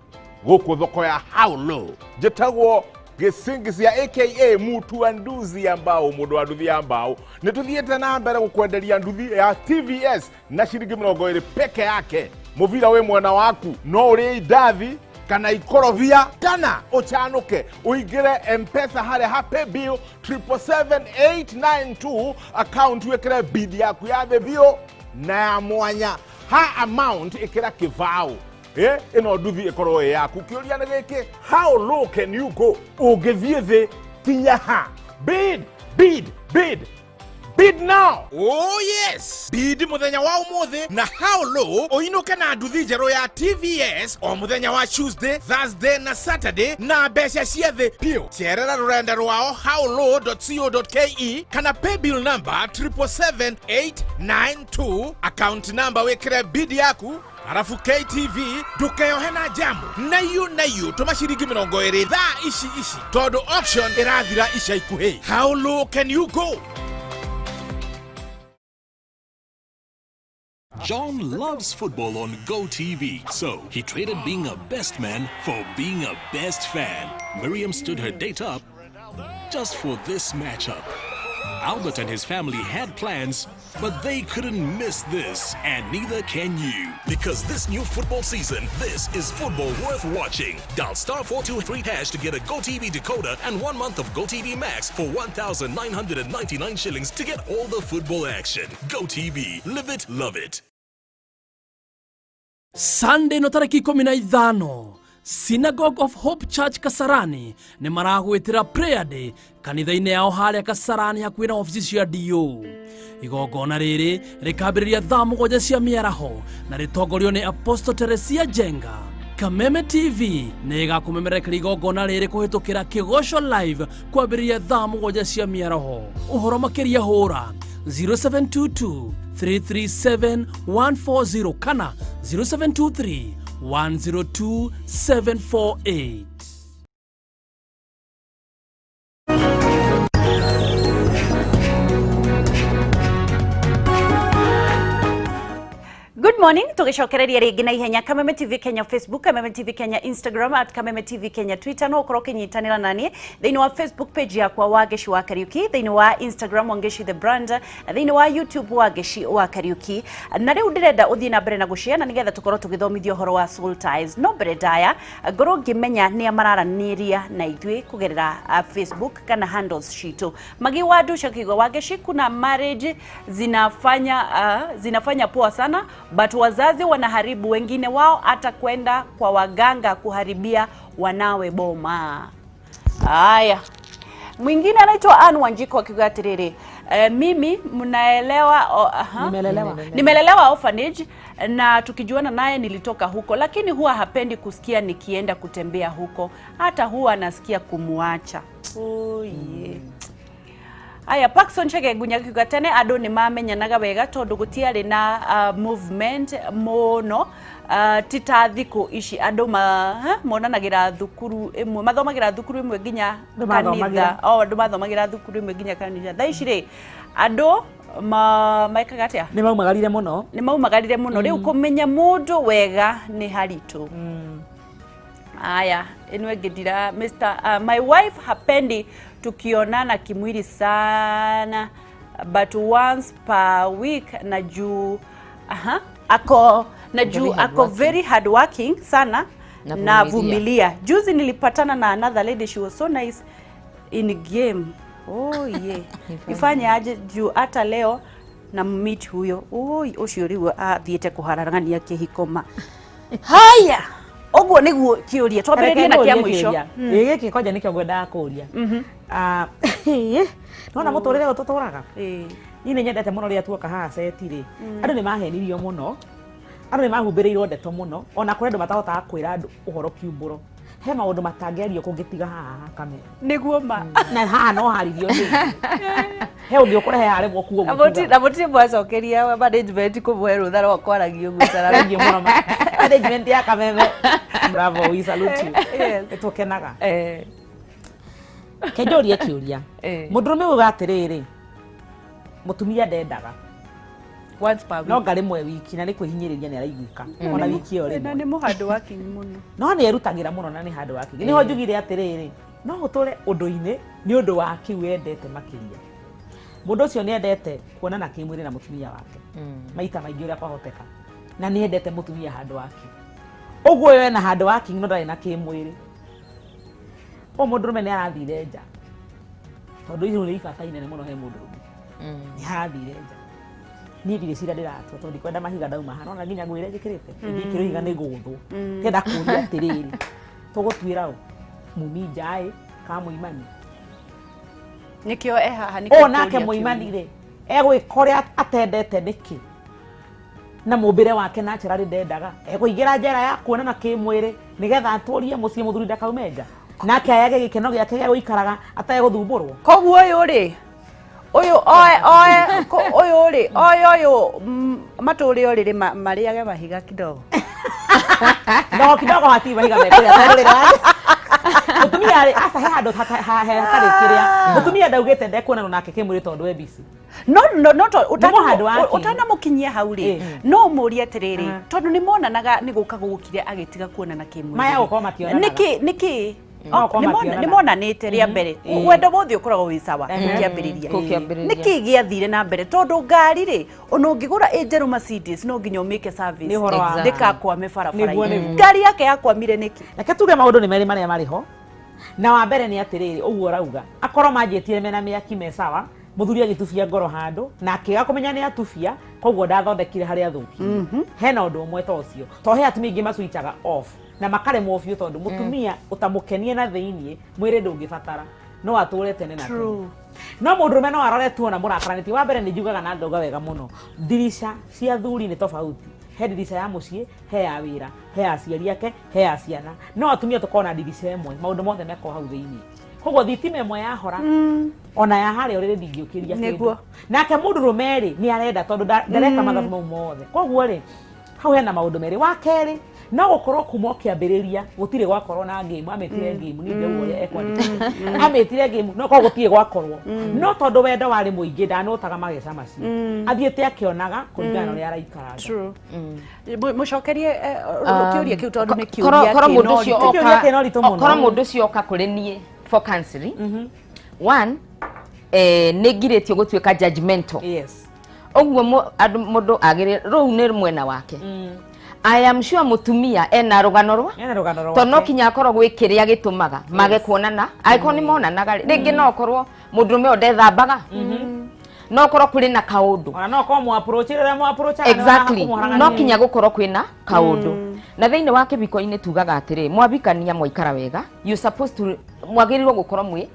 guku thoko ya how low jetagwo gicingisia aka mutu nduthi ambao mundu wa nduthi ambao nituthiete na mbere gukwenderia nduthi ya TVS na ciringi 20 peke yake muvira we mwana waku no uri idathi kana ikorobia kana uchanuke uingire M-Pesa hare happy bill 777892 account wekere bidi yaku ya bill na mwanya ha amount ikira kivao ino nduthi ikorwo yaku kiuria na giki how low can you go ugithie thi kinya ha bid now. Oh yes, bid muthenya wa umuthi na how low oinuke na nduthi njeru ya TVS o muthenya wa Tuesday, Thursday na Saturday na mbeca ciothe pio cerera rurenda rwao howlow.co.ke kana pay bill number 777892 account number wekire bid yaku arafu KTV dukeyohe na jamu nayu tumaciringi 20 thaa ici todo auction irathira ica ikuhi. How low can you go? John loves football on GoTV, so he traded being a best man for being a best fan. Miriam stood her date up just for this matchup. Albert and his family had plans, but they couldn't miss this, and neither can you. Because this new football season, this is football worth watching. Dial *423# to get a GoTV decoder and 1 month of GoTV Max for 1,999 shillings to get all the football action. GoTV, live it, love it. Sunday no tariki 15 Synagogue of Hope Church Kasarani nĩ maragwĩtĩra prayer day kanitha-inĩ yao harĩa Kasarani hakuhĩ na ofici cia DO. Igongona rĩrĩ rĩkambĩrĩria thaa 7 cia mĩaraho na rĩtongorio nĩ Apostle Teresia Jenga. Kameme TV nĩ ĩgakũmemerekeria igongona rĩrĩ kũhĩtũkĩra Kĩgoco live kwambĩrĩria thaa 7 cia mĩaraho. Ũhoro makĩria hũra 0722 337 140 kana 0723 102 748. Good morning, tugicokereria ringi na ihenya Kameme TV Kenya Facebook, Kameme TV Kenya Instagram, @Kameme TV Kenya Twitter, no ukorwo kinyitanira nani thiini wa Facebook page yakwa wa Geshi wa Kariuki, thiini wa Instagram wa Geshi the brand, na thiini wa YouTube wa Geshi wa Kariuki. Na riu ndirenda uthii na mbere na gushare na nigetha tukorwo tugithomithio horo wa soul ties. No mbere ndaya ngorwo ngimenya ni amararaniria na ithui kugerera Facebook kana handles shitu. Magi wa Dusha Kigo wa Geshi, kuna marriage zinafanya poa sana, but wazazi wanaharibu wengine wao hata kwenda kwa waganga kuharibia wanawe boma. Haya. Mwingine anaitwa Ann Wanjiko akiwa atiriri. Mimi mnaelewa nimelelewa orphanage na tukijuana naye nilitoka huko, lakini huwa hapendi kusikia nikienda kutembea huko. Hata huwa anasikia kumuacha. Oh yeah. Aya, Paxson Chege Gunyaki tene ado ni mamenyanaga wega tondu gutiari na movement mono titathiko ici ado monanagira thukuru imwe mathomagira thukuru imwe nginya kanitha ado mathomagira thukuru imwe nginya kanitha tha ici ri ado maikaga atia ni maumagarire muno riu kumenya mundu wega ni haritu. Aya, enwe ngidira Mr. My wife hapendi tukionana kimwili sana, but once per week na juu ako very hard working sana na vumilia. Juzi nilipatana na another lady, she was so nice in game. Oh yeah. Ifanye aje juu hata leo na meet huyo. Oi ucio riu athiete kuhararangania kihikoma. Haya. Oguo niguo kiuria twambiririe na kia mwisho. Giki koja nikio ngwenda kuria. Nona muturire ututuraga. Ni nyendete muno ria tuoka haha setire. Andu ni mahenirio muno. Andu ni mahumbirirwo ndeto muno. Ona kuri andu matahota kwira andu uhoro kiumburo. He maundu matangerio kungitiga haha Kameme. Niguo ma. Na haha no haririo ni. He ungi ukurehe harebo kuo gutuga. Na muti mwacokeria management kumwe rutha ro kwaragio gucara ndio muno. Management ya Kameme. Bravo, we salute you. Yes. Etokenaga. Kejoria kiuria. Mundurume uga atiriri. Mutumia ndendaga. Once per week. No ngari mwe wiki na ni kwihinyiriria ni araiguika. Ona wiki yo ri. Na ni muhando wake muno. No ni erutagira muno na ni hando wake. Ni ho njugire atiriri. No utore undu-ini ni undu wa kiu endete makiria. Mundu ucio ni endete kuonana kimwiri na mutumia wake. Maita maingi uria kwahoteka. Na ni endete mutumia hando wake. Oguo we na hando wake no ndari na kimwiri. O mundurume ni arathire nja. Tondu ihu ni ibata inene muno he mundurume. Ni arathire nja. Ni ndire cira ndiratwa tondu ndikwenda mahiga ndauma hano na nginya ngwire njikirite. Ndikiro higa ni guthwo. Kenda kuria atiriri. Tugutwira u mumi njai ka muimani. Nikio haha nikio. Nake muimani ri. Egwikoria atendete niki. Na mumbire wake na njira ndendaga egũigira njera ya kuonana kimwiri nigetha atũrie mucii muthuri ndakaumenja nake ayage gikeno giake gya guikaraga ategũthumburwo. Koguo uyu ri uyu matũri oriri mariage mahiga kidogo. No kidogo hati mahiga mekuria tondũ mutumia ri asa he handu hatari kiria mutumia ndaugite ndekuonana nake kimwiri tondu we busy. No utana mukinyia hauri no muria tiriri tondu ni monanaga ni guka gukire agitiga kuonana kimwiri maya gukoma kionanaga niki nä monanä ria mbere wendo wothe å koragwo wä sawa kä ambä nä kä gä athire na mbere tondå ngari rä ona å ngä gå ra njerå Mercedes no nginya å mä ke ndä kakwame barabara-inĩ ngari yake yakwamire nä kä reke tuge maå ndå nä merä marä a marä ho na wa mbere nä atä rä rä å guo rauga akorwo manjä tire mena mä aki me sawa muthuri agitubia ngoro handu na akiga kumenya ni atubia koguo ndathondekire hari athuki hena undu umwe ta ucio to he atumia ingi maswitchaga off na makaremwo biu tondu mutumia utamukenie na thiini mwire ndungibatara no ature tene na tene no mundurume no arore tuona murakaraniti wa mbere ni njugaga na ndoga wega muno dirisha cia thuri ni tofauti he dirisha ya mucii he ya wira he ya aciari ake he ya ciana no atumia tukona dirisha imwe maundu mothe meko hau thiini koguo thitima imwe yahora ona ya harä å rä rä ndingĩũkĩria kĩndũ nake mũndũrũme rĩ nĩ arenda tondũ ndareka mathabu mau mothe koguo rĩ hau hena maũndũ merĩ wa kerĩ no gũkorwo kuma kĩambĩrĩria gũtirĩ gwakorwo na game amĩtire game nĩ ndeu ũrĩa ekwandĩka amĩtire game no koguo gũtirĩ gwakorwo no tondũ wendo warĩ mũingĩ ndanũtaga mageca macio athiĩte akĩonaga kũringana na ũrĩa araikara mũcokerie kĩũria kĩu tondũ nĩ kĩũria kĩnoritũ mũno korwo mũndũ ũcio oka kũrĩ niĩ for counseling one nä ngirä tio gå tuä ka judgmental å guo må agä rå nä mwena wake I am sure mutumia ena rugano rwa to no kinya akorwo gwä kä rä a gä tå maga mage kuonana angĩkorwo nĩ monanaga rĩngĩ no korwo mũndũ ũmwe ndethambaga no korwo kũrĩ na kaũndũ no korwo mu approach rĩrĩa mu approach exactly no kinya gũkorwo kwĩna kaũndũ na thĩinĩ wa kĩbiko-inĩ tugaga atĩrĩ mwabikania mwaikara wega you supposed to mwagĩrĩirwo gũkorwo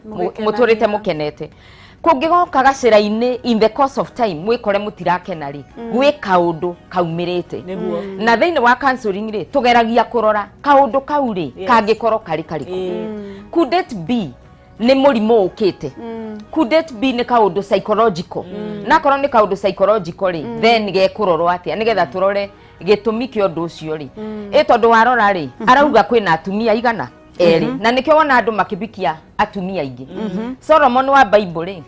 mũtũrĩte mũkenete kũngĩgoka gacĩra-inĩ in the course of time mwĩkore mũtirakena rĩ gwĩ kaũndũ kaumĩrĩte na thĩinĩ wa counseling rĩ tũgeragia kũrora kaũndũ kau rĩ kangĩkorwo karĩ karĩkũ could it be nĩ mũrimũ ũkĩte could it be nĩ kaũndũ psychological na korwo nĩ kaũndũ psychological rĩ then gekũrorwo atĩa nĩgetha tũrore gĩtũmi kĩa ũndũ ũcio rĩ tondũ warora rĩ arauga kwĩna atumia igana erĩ na nĩkĩo wona andũ makĩbikia atumia aingĩ Solomon wa Bible rĩ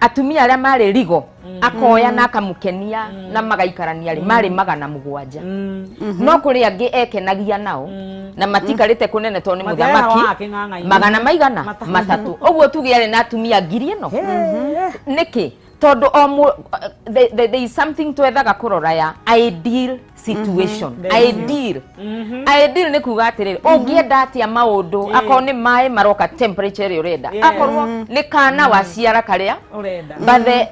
atumia arĩa marĩ rigo akoya na akamũkenia na magaikarania rĩ marĩ 700 no kũrĩ angĩ ekenagia nao na matikarĩte kũnene tondũ nĩ mũthamaki 300 ũguo tuge arĩ na atumia 1000 nĩkĩ tondu there is something twethaga kurora ya ideal situation ideal nĩ kuga atĩrĩrĩ ũngĩenda atĩa maũndũ akorwo nĩ maĩ maroka temperature ĩrĩa ũrenda akorwo nĩ kana waciara karĩa but the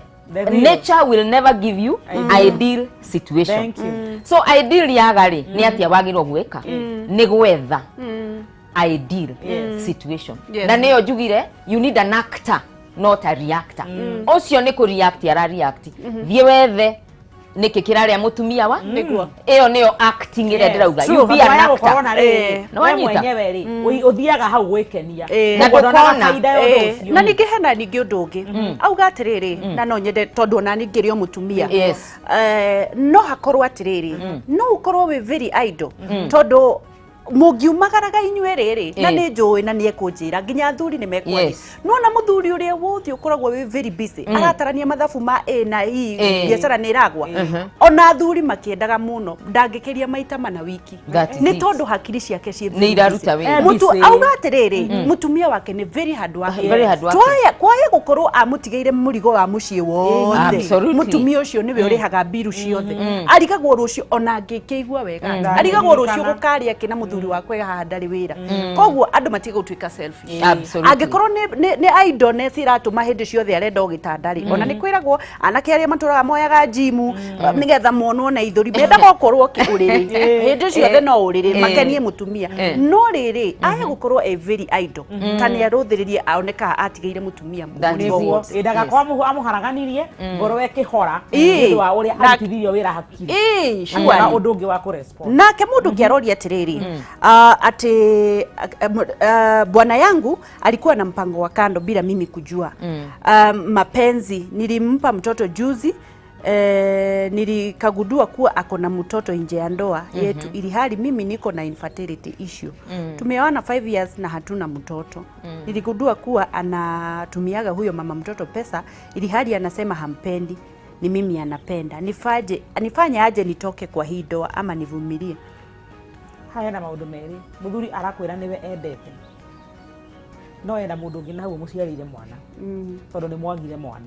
nature will never give you ideal situation so ideal yaga-rĩ nĩ atĩa wagĩrĩirwo gwĩka nĩ gwetha ideal situation na nĩyo njugire you need an actor not a reactor ucio ni ku react ara react thie wethe niki kiraria mutumia wa iyo niyo acting ire ndirauga you be an actor no mwenyewe ri uthiaga hau gwikenia na ningi hena ningi undu ungi auga atiriri na no nyende tondu ona ningirio mutumia no hakorwo atiriri no ukorwo we very idle tondu mungiumagaraga inyuĩ rĩrĩ na nĩ njũĩ na nĩ ekũnjĩra nginya athuri nĩ mekwari no na mũthuri ũrĩa wothe ũkoragwo wĩ very busy aratarania mathabu ma A na E biacara nĩ ĩragwa ona athuri makĩendaga mũno ndangĩkĩria maita mana wiki nĩ tondũ hakiri ciake ciĩ nĩ iraruta wĩra mũtu auga atĩrĩrĩ mutumia wake nĩ very hard working kwaye gũkorwo amũtigĩire mũrigo wa mũciĩ wothe mutumia ũcio nĩwe ũrĩhaga mbiru ciothe arigagwo rũciũ ona angĩkĩigua wega arigagwo rũciũ gũkarĩa kĩna mũthuri wakwe haha ndarĩ wĩra koguo andũ matige gũtuĩka selfish angĩkorwo nĩ idleness iratũma hĩndĩ ciothe arenda o gĩtanda-rĩ ona nĩ kwĩragwo anake arĩa matũraga moyaga jimu nĩgetha monwo na ithũri mendaga gũkorwo ũrĩrĩ hĩndĩ ciothe no ũrĩrĩ makenie mũtumia no rĩrĩ aya gũkorwo very idle ta nĩ arũthĩrĩrie aoneka atigĩire mũtumia mũrigo endaga kwa amũharaganirie ngoro ĩkĩhora nĩ wa ũrĩa arutithirio wĩra hakiri na ũndũ ũngĩ wa kũrespond nake mũndũ ngĩaroria atĩrĩrĩ ati bwana yangu alikuwa na mpango wa kando bila mimi kujua mapenzi nilimpa mtoto juzi nilikagundua kuwa ako na mtoto nje ya ndoa yetu ili hali mimi niko na infertility issue tumeoana 5 years na hatuna mtoto niligundua kuwa anatumiaga huyo mama mtoto pesa ili hali anasema hampendi ni mimi anapenda nifanye aje nitoke kwa hii ndoa ama nivumilie haya na maundu meri muthuri arakwira niwe endete no enda mundu ngi nahuo muciarire mwana tondu ni mwagire mwana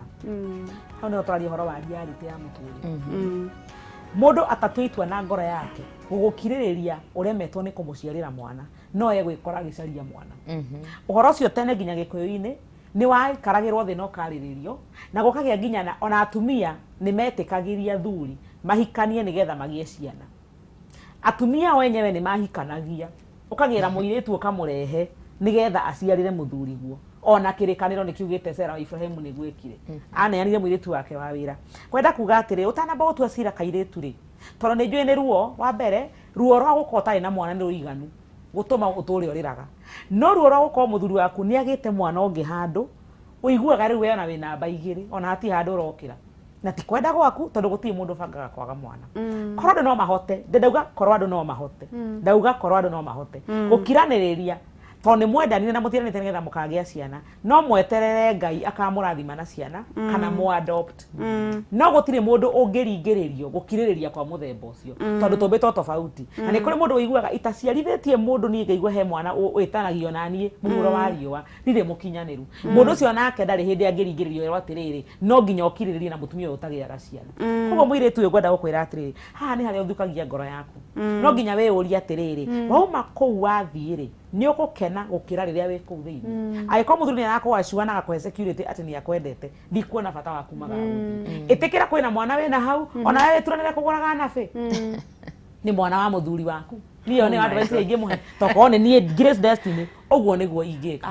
hau ni twaria horo wa reality ya muturi mundu atatuitwa na ngoro yake gugukiririria uremetwo ni kumuciarira mwana no ye gwikora gicaria mwana uhoro cio tene nginya gikuyu-ini ni waikaragirwo thi no kariririo na gukagia nginya ona atumia ni metikagiria thuri mahikanie nigetha magie ciana atumia wenyewe ni mahikanagia ukagira muiritu ukamurehe nigetha aciarire muthuri guo ona kirikaniro nikiugite Sarah Ibrahim ni gwikire aneanire muiritu wake wa wira kwenda kuga atiri utanamba gutua cira kairitu ri tono ni njui ni ruo wa mbere ruo rwa gukota na mwana ni ruiganu gutuma uturi oriraga no ruo rwa gukoma muthuri waku ni agite mwana ungi handu uiguaga riu we ona wina baigiri ona hati handu urokira na ti kwenda gwaku tondu gutiri mundu bangaga kwaga mwana korwo andu no mahote ndauga korwo andu no mahote ndauga korwo andu no mahote gukiraniriria tondu mwendanire na mutiranite nigetha mukagia ciana no mweterere Ngai akamurathima na ciana kana mu adopt no gutiri mundu ungiringiririo gukiririria kwa muthemba ucio tondu tumbitwo tofauti na ni kuri mundu uiguaga itaciarithitie mundu ni ngaigua he mwana witanagio na nie muhuro wa riua rire mukinyaniru mundu ucio nake ndari hindi angiringiririo atiriri no nginya ukiriririe na mutumia utagiaga ciana koguo muiritu uyu ngwenda gukwira atiriri haha ni haria uthukagia ngoro yaku no nginya we uria atiriri wauma kuu wathiri ni ukukena gukira riria wi kuu thiini aiko muthuri ni arakugacua na agakwe security ati ni akwendete ndikuona bata waku magara itikira kwina mwana wina hau ona wewe turanire kuguraga nabe ni mwana wa muthuri waku niyo ni advice ingi muhe toko ni Grace Destiny oguo niguo ingika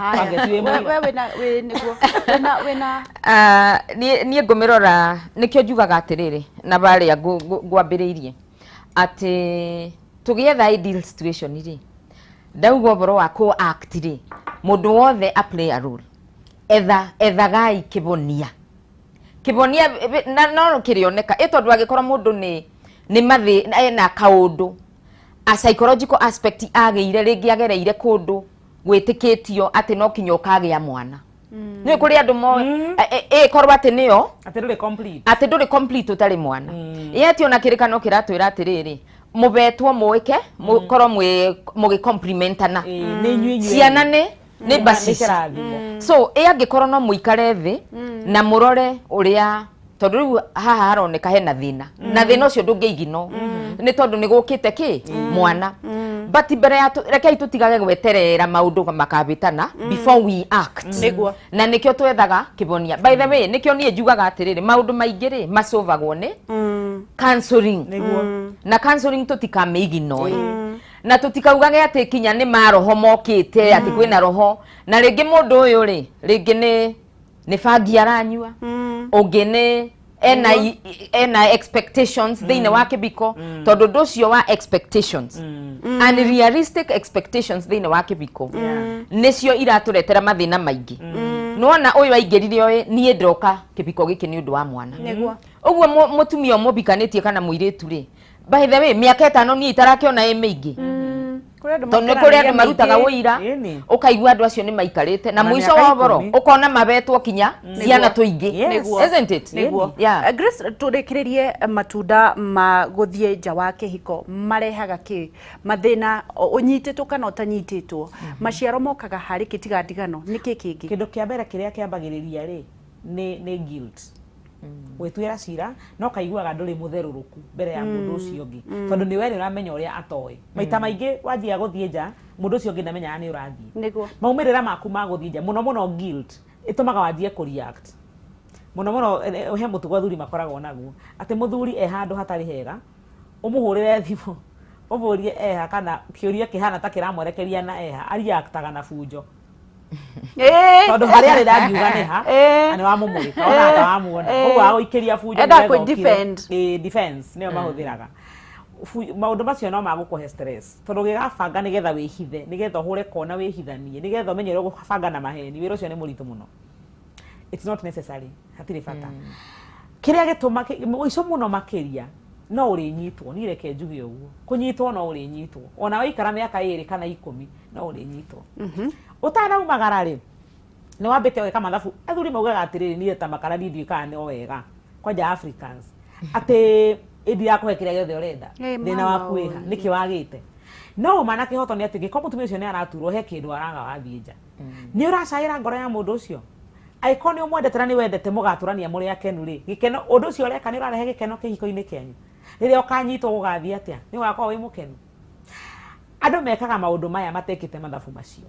we niguo wena nie ngumirora nikio njugaga atiriri na baria ngwambiriirie ati tugietha ideal situation iri ndauga boro wa ko act ri mundu wothe a play a role ethagai kibonia na no kirioneka itondu agikora mundu ni mathi ena kaundu a psychological aspect ageire ringi agereire kundu gwitikitio ati no kinyo kagia mwana ni kuri andu mo korwa ati niyo ati nduri complete utari mwana yeti ona kirikano kiratwira atiriri mubetwo muike mukoro mugi complimentana ciana ni basi so angikoro no muikare thi na murore uria tondu riu haha haroneka hena thina na thina ucio ndungiigino ni tondu ni gukite ki mwana but mbere ya rekei tutigage gweterera maundu makabitana before we act na nikio twethaga kibonia by the way nikio nie njugaga atiriri maundu maingiri macovagwo ni counseling na counseling tutikameigino na tutikaugage ati kinya ni maroho mokite ati kwina roho na ringi mundu uyu ringi ni bangi aranyua ungi ena expectations thiine wake biko tondu nducio wa expectations unrealistic expectations thiine wake biko nicio iraturetera mathina maingi nona uyu aingiririo nie ndoka kibiko giki ni undu wa mwana uguo mutumia mubikanitie kana muiritu ri by the way miaka 5 ni itarakiona mingi tondu kuri andu marutaga wira ukaigua andu acio ni maikarite na muico wa boro ukona mabetwo kinya ciana tuingi isn't it yeah Grace turikiririe matunda ma guthie nja wa kihiko marehaga ki mathina unyititwo kana utanyititwo maciaro mokaga hari kitigandigano niki kingi kindu kia mbere kiria kiambagiriria ri ni guilt gwitwira cira no kaiguaga nduri mutheruruku mbere ya mundu ucio ngi tondu ni wewe uramenya uria atoi maita maingi wanjia guthie nja mundu ucio ngi ndamenya ni urathie niguo maumirira maku ma guthie nja muno guilt itumaga wanjie ku react muno he mutugo thuri makoragwo naguo ati muthuri handu hatari hega umuhurire thimu uvurie kana kiuria kihana ta kiramwerekeria na ariaktaga na bunjo tondu haria ri ndangiuga ni ha ani wa mumurika ona ta wa muona uguo aguikiria bunjo defense niyo mahuthiraga maundu macio no magukuhe stress tondu gigabanga nigetha wihithe nigetha hure kona wihithanie nigetha umenyere gubanga na maheni wira ucio ni muritu muno it's not necessary hatire bata kiria gituma ico muno makiria no urinyitwo ni reke njuge uguo kunyitwo no urinyitwo ona waikara miaka 2 kana 10 no urinyitwo utanaumagara ri ni wambite weka mathabu athuri maugaga atiriri ni ta makara ndithii kana ni wega kwanja Africans ati idi yako kiria giothe urenda thina waku iha niki wagite no mana kä hoto nä atä gä ko må tumia å cio nä araturwo he kä ndå araga wathiä nja nä å racaä ngoro ya må ndå å cio angĩkorwo nĩ ũmwendete na nĩ wendete mũgatũrania mũrĩ akenu rĩ gĩkeno ũndũ ũcio ũreka nĩ ũrarehe gĩkeno kĩhiko-inĩ kĩanyu rĩrĩa ũkanyitwo gũgathiĩ atĩa nĩ ũgakorwo wĩ mũkenu andũ mekaga maũndũ maya matekĩte mathabu macio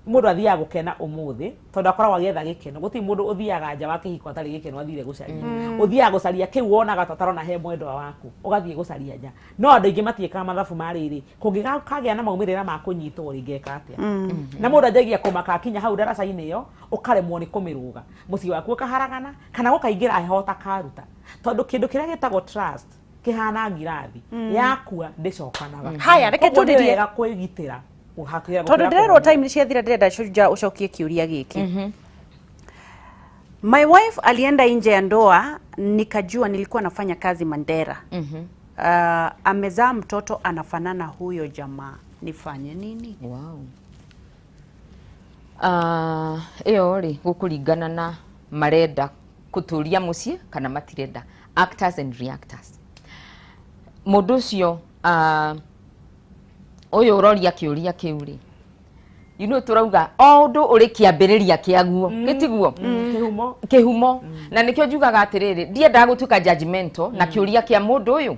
mũndũ athiaga gũkena ũmũthĩ tondũ akoragwo agĩetha gĩkeno gũtirĩ mũndũ ũthiaga nja wa kĩhiko atarĩ gĩkeno athire gũcaria ũthiaga gũcaria kĩu wonaga tatarona he mwendwa waku ũgathiĩ gũcaria nja no andũ aingĩ matiĩkaga mathabu ma rĩrĩ kũngĩkagĩa na maumĩrĩra ma kũnyitwo rĩngĩka atĩa na mũndũ anjagia kũmaka akinya hau daraca-inĩ ĩyo ũkaremwo nĩ kũmĩrũga mũciĩ waku ũkaharagana kana gũkaingĩra heho takaruta tondũ kĩndũ kĩrĩa gĩtagwo trust kĩhana ngirathi yakua ndĩcokanaga haya reke tũrĩrie wega kwĩgitĩra tondũ ndĩrerwo time nĩ ciathira ndĩrenda Shujaa ũcokie kĩũria gĩkĩ my wife alienda nje ya ndoa nikajua nilikuwa nafanya kazi Mandera amezaa mtoto anafanana huyo jamaa nifanye nini? Wow. Ĩyo rĩ gũkũringana na marenda kũtũria mũciĩ kana matirenda actors and reactors mũndũ ũcio ũyũ ũroria kĩũria kĩu rĩ turauga o ũndũ ũrĩ kĩambĩrĩria kĩaguo gĩtiguo kĩhumo na nĩkĩo njugaga atĩrĩrĩ ndiendaga gũtuĩka judgmental na kĩũria kĩa mũndũ ũyũ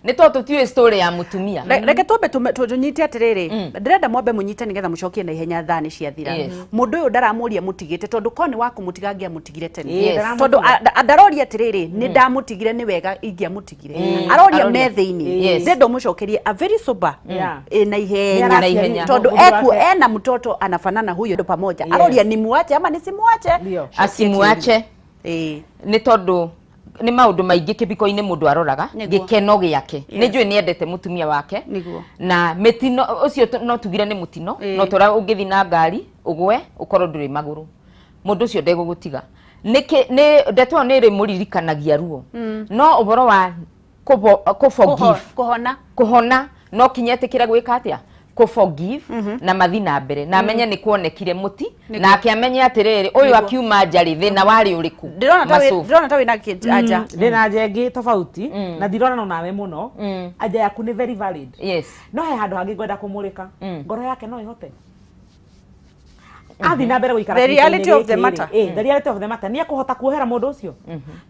nĩ tondũ tũtiũĩ story ya mũtumia reke twambe tũnyite atĩrĩrĩ ndĩrenda mwambe mũnyite nĩgetha mũcokie na ihenya thaa nĩ ciathira mũndũ ũyũ ndaramũria mũtigĩte tondũ ko nĩ wakũmũtiga angĩamũtigire tene tondũ ndaroria atĩrĩrĩ nĩ ndamũtigire nĩ wega ingĩamũtigire aroria metha-inĩ ndendo mũcokerie a very sober na ihenya tondũ ena mtoto anafanana huyo pamoja aroria ni muache ama nisimuache asimuache nĩ tondũ nĩ maũndũ maingĩ kĩbiko-inĩ mũndũ aroraga gĩkeno gĩake nĩ njũĩ nĩ endete mũtumia wake na mĩtino ũcio no tugire nĩ mũtino no tora ũngĩthi na ngari ũgwe ũkorwo ndũrĩ magũrũ mũndũ ũcio ndegũgũtiga nĩ ndeto nĩ ĩrĩ mũririkanagia ruo no ũboro wa kũhona no kinyetĩkĩra gwĩka atĩa forgive na mathi na mbere na amenye nĩ kuonekire muti na akĩamenye atĩrĩrĩ ũyũ akiuma njarĩ thĩna warĩ ũrĩkũ ndĩrona ta wĩna anja ndĩna anja ĩngĩ tofauti na ndirona nawe mũno anja yaku nĩ very valid no he handũ hangĩ ngwenda kũmũrĩka ngoro yake no ĩhote athi na mbere gũikara the reality of the matter the reality of the matter nĩ ekũhota kuohera mũndũ ũcio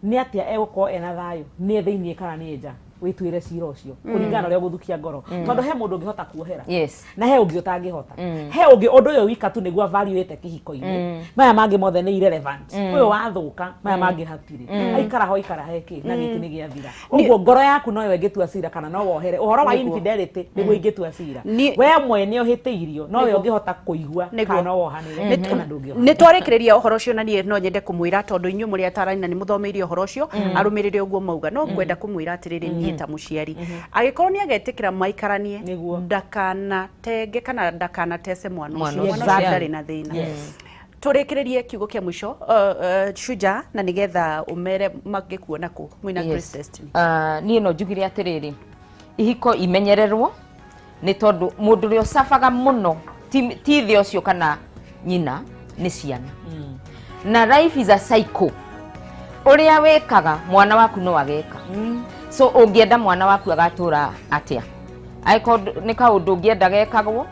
nĩ atĩa egũkorwo ena thayũ nĩ thĩinĩ kana nĩ nja wĩtuĩre cira ũcio kũringana ũrĩa gũthukia ngoro tondũ he mũndũ ũngĩhota kuohera na he ũngĩ ũtangĩhota he ũngĩ ũndũ ũyũ wika tu nĩguo value-ĩte kĩhiko-inĩ maya mangĩ mothe nĩ irrelevant ũyũ wathũka maya mangĩ hatirĩ aikara ho ikara heke na gĩkĩ nĩ gĩathira ũguo ngoro yaku noyo ĩngĩtua cira kana no wohere ũhoro wa infidelity nĩguo ingĩtua cira we mwene ũhĩtĩirio nowe ũngĩhota kũigua kana no wohanĩre kana ndũngĩoha nĩ twarĩkĩrĩria ũhoro ũcio na niĩ no nyende kũmwĩra tondũ inyuĩ mũrĩ atarani na nĩ mũthomeirie ũhoro ũcio arũmĩrĩre ũguo mauga no ngwenda kũmwĩra atĩrĩrĩ ta mũciari agĩkorwo nĩ agetĩkĩra maikaranie ndakanatenge kana ndakanatece mwana ũcio mwana ũcio ndarĩ na thĩna tũrĩkĩrĩrie kiugo kĩa mũico Shujaa na nĩgetha ũmere magĩkuona kũ mwĩna Grace Destiny niĩ no njugire atĩrĩrĩ ihiko imenyererwo nĩ tondũ mũndũ ũrĩa ũcabaga mũno ti thĩ ũcio kana nyina nĩ ciana na life is a cycle ũrĩa wĩkaga mwana waku no ageka so ũngĩenda mwana waku agatũra atĩa angĩkorwo nĩ kaũndũ ũngĩenda gekagwo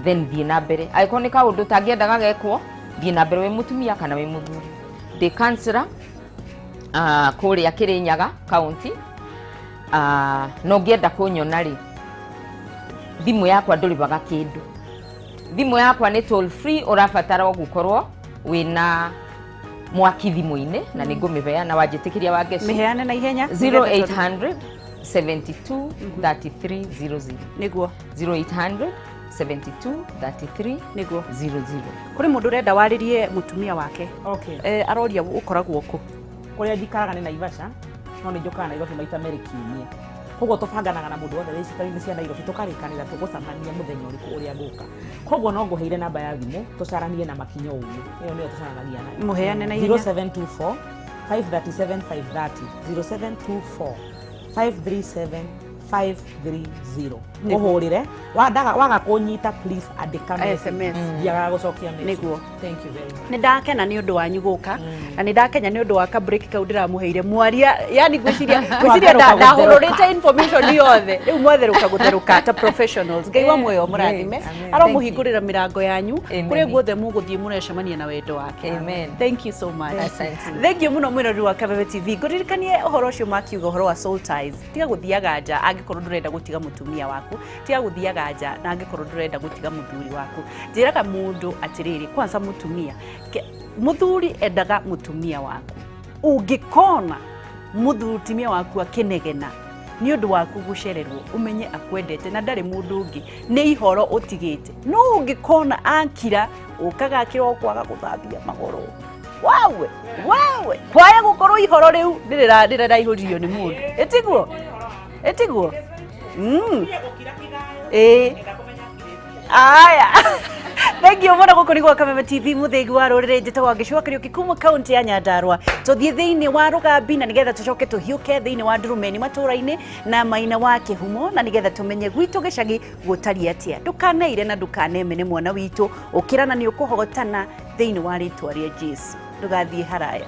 then thiĩ na mbere angĩkorwo nĩ kaũndũ ũtangĩendaga gekwo thiĩ na mbere wĩ mũtumia kana wĩ mũthuri ndĩ kansela kũrĩa Kĩrĩnyaga county no ngĩenda kũnyona rĩ thimũ yakwa ndũrĩbaga kĩndũ thimũ yakwa nĩ toll free ũrabatara gũkorwo wĩna mwaki thimũ-inĩ na nĩ ngũmĩbeana wanjĩtĩkĩria wa ngeci mĩheane na ihenya 0800 72 33 00 nĩguo 0800 72 33 nĩguo 00 kũrĩ mũndũ ũrenda warĩrie mũtumia wake aroria ũkoragwo kũ kũrĩa njikaraga nĩ Naivasha no nĩ njokaga Nairobi maita merĩ kiumia koguo tũbanganaga na mũndũ wothe wĩ cikari-inĩ cia Nairobi tũkarĩkanĩra tũgũcemania mũthenya ũrĩkũ ũrĩa ngũka koguo no ngũheire namba ya thimũ tũcaranie na makinya ũguo ĩyo nĩyo tũcaranagia nayo mũheane na ihenya 0724 537 530 0724 537 530 uhurire waga kunyita please andika SMS ndiaga gucokia message niguo. thank you very much. Ni ndakena ni undu wanyu guka na ni ndakenya ni undu wa ka break kau ndiramuheire mwaria yani gwiciria ndahururite information yothe riu mwatheruka gutheruka ta professionals ngai wa muoyo murathime aromuhingurira mirango yanyu kuri guothe muguthie murecemania na wendo wake. Amen. Thank you so much. Thank you muno mwirori wa Kameme TV. Nguririkanie uhoro ucio makiuga uhoro wa soul ties tiga guthiaga nja angikorwo ndurenda gutiga mutumia waku, tiga guthiaga nja na angikorwo ndurenda gutiga muthuri waku. Njiraga mundu atiriri kwanza mutumia muthuri endaga mutumia waku ungikona muthuri waku akinegena ni undu waku gucererwo umenye akwendete na ndari mundu ungi ni ihoro utigite no ungikona ankira ukaga kiro kwaga guthambia magoro wawe kwaya gukorwo ihoro riu ndirira ihuririo ni mundu etiguo aya thank you muno gukuri gwa Kameme TV muthegi wa rurire njitagwo Gicua Kariuki kuma county ya Nyandarua tuthie thiini wa Rugambi na nigetha tucoke tuhiuke thiini wa Ndurumeni maturaini na Maina wa Kihumo na nigetha tumenye gwitu gicagi gutari atia ndukaneire na ndukanemene mwana witu ukirana ni ukuhotana thiini wa ritwa ria Jesu ndugathie haraya.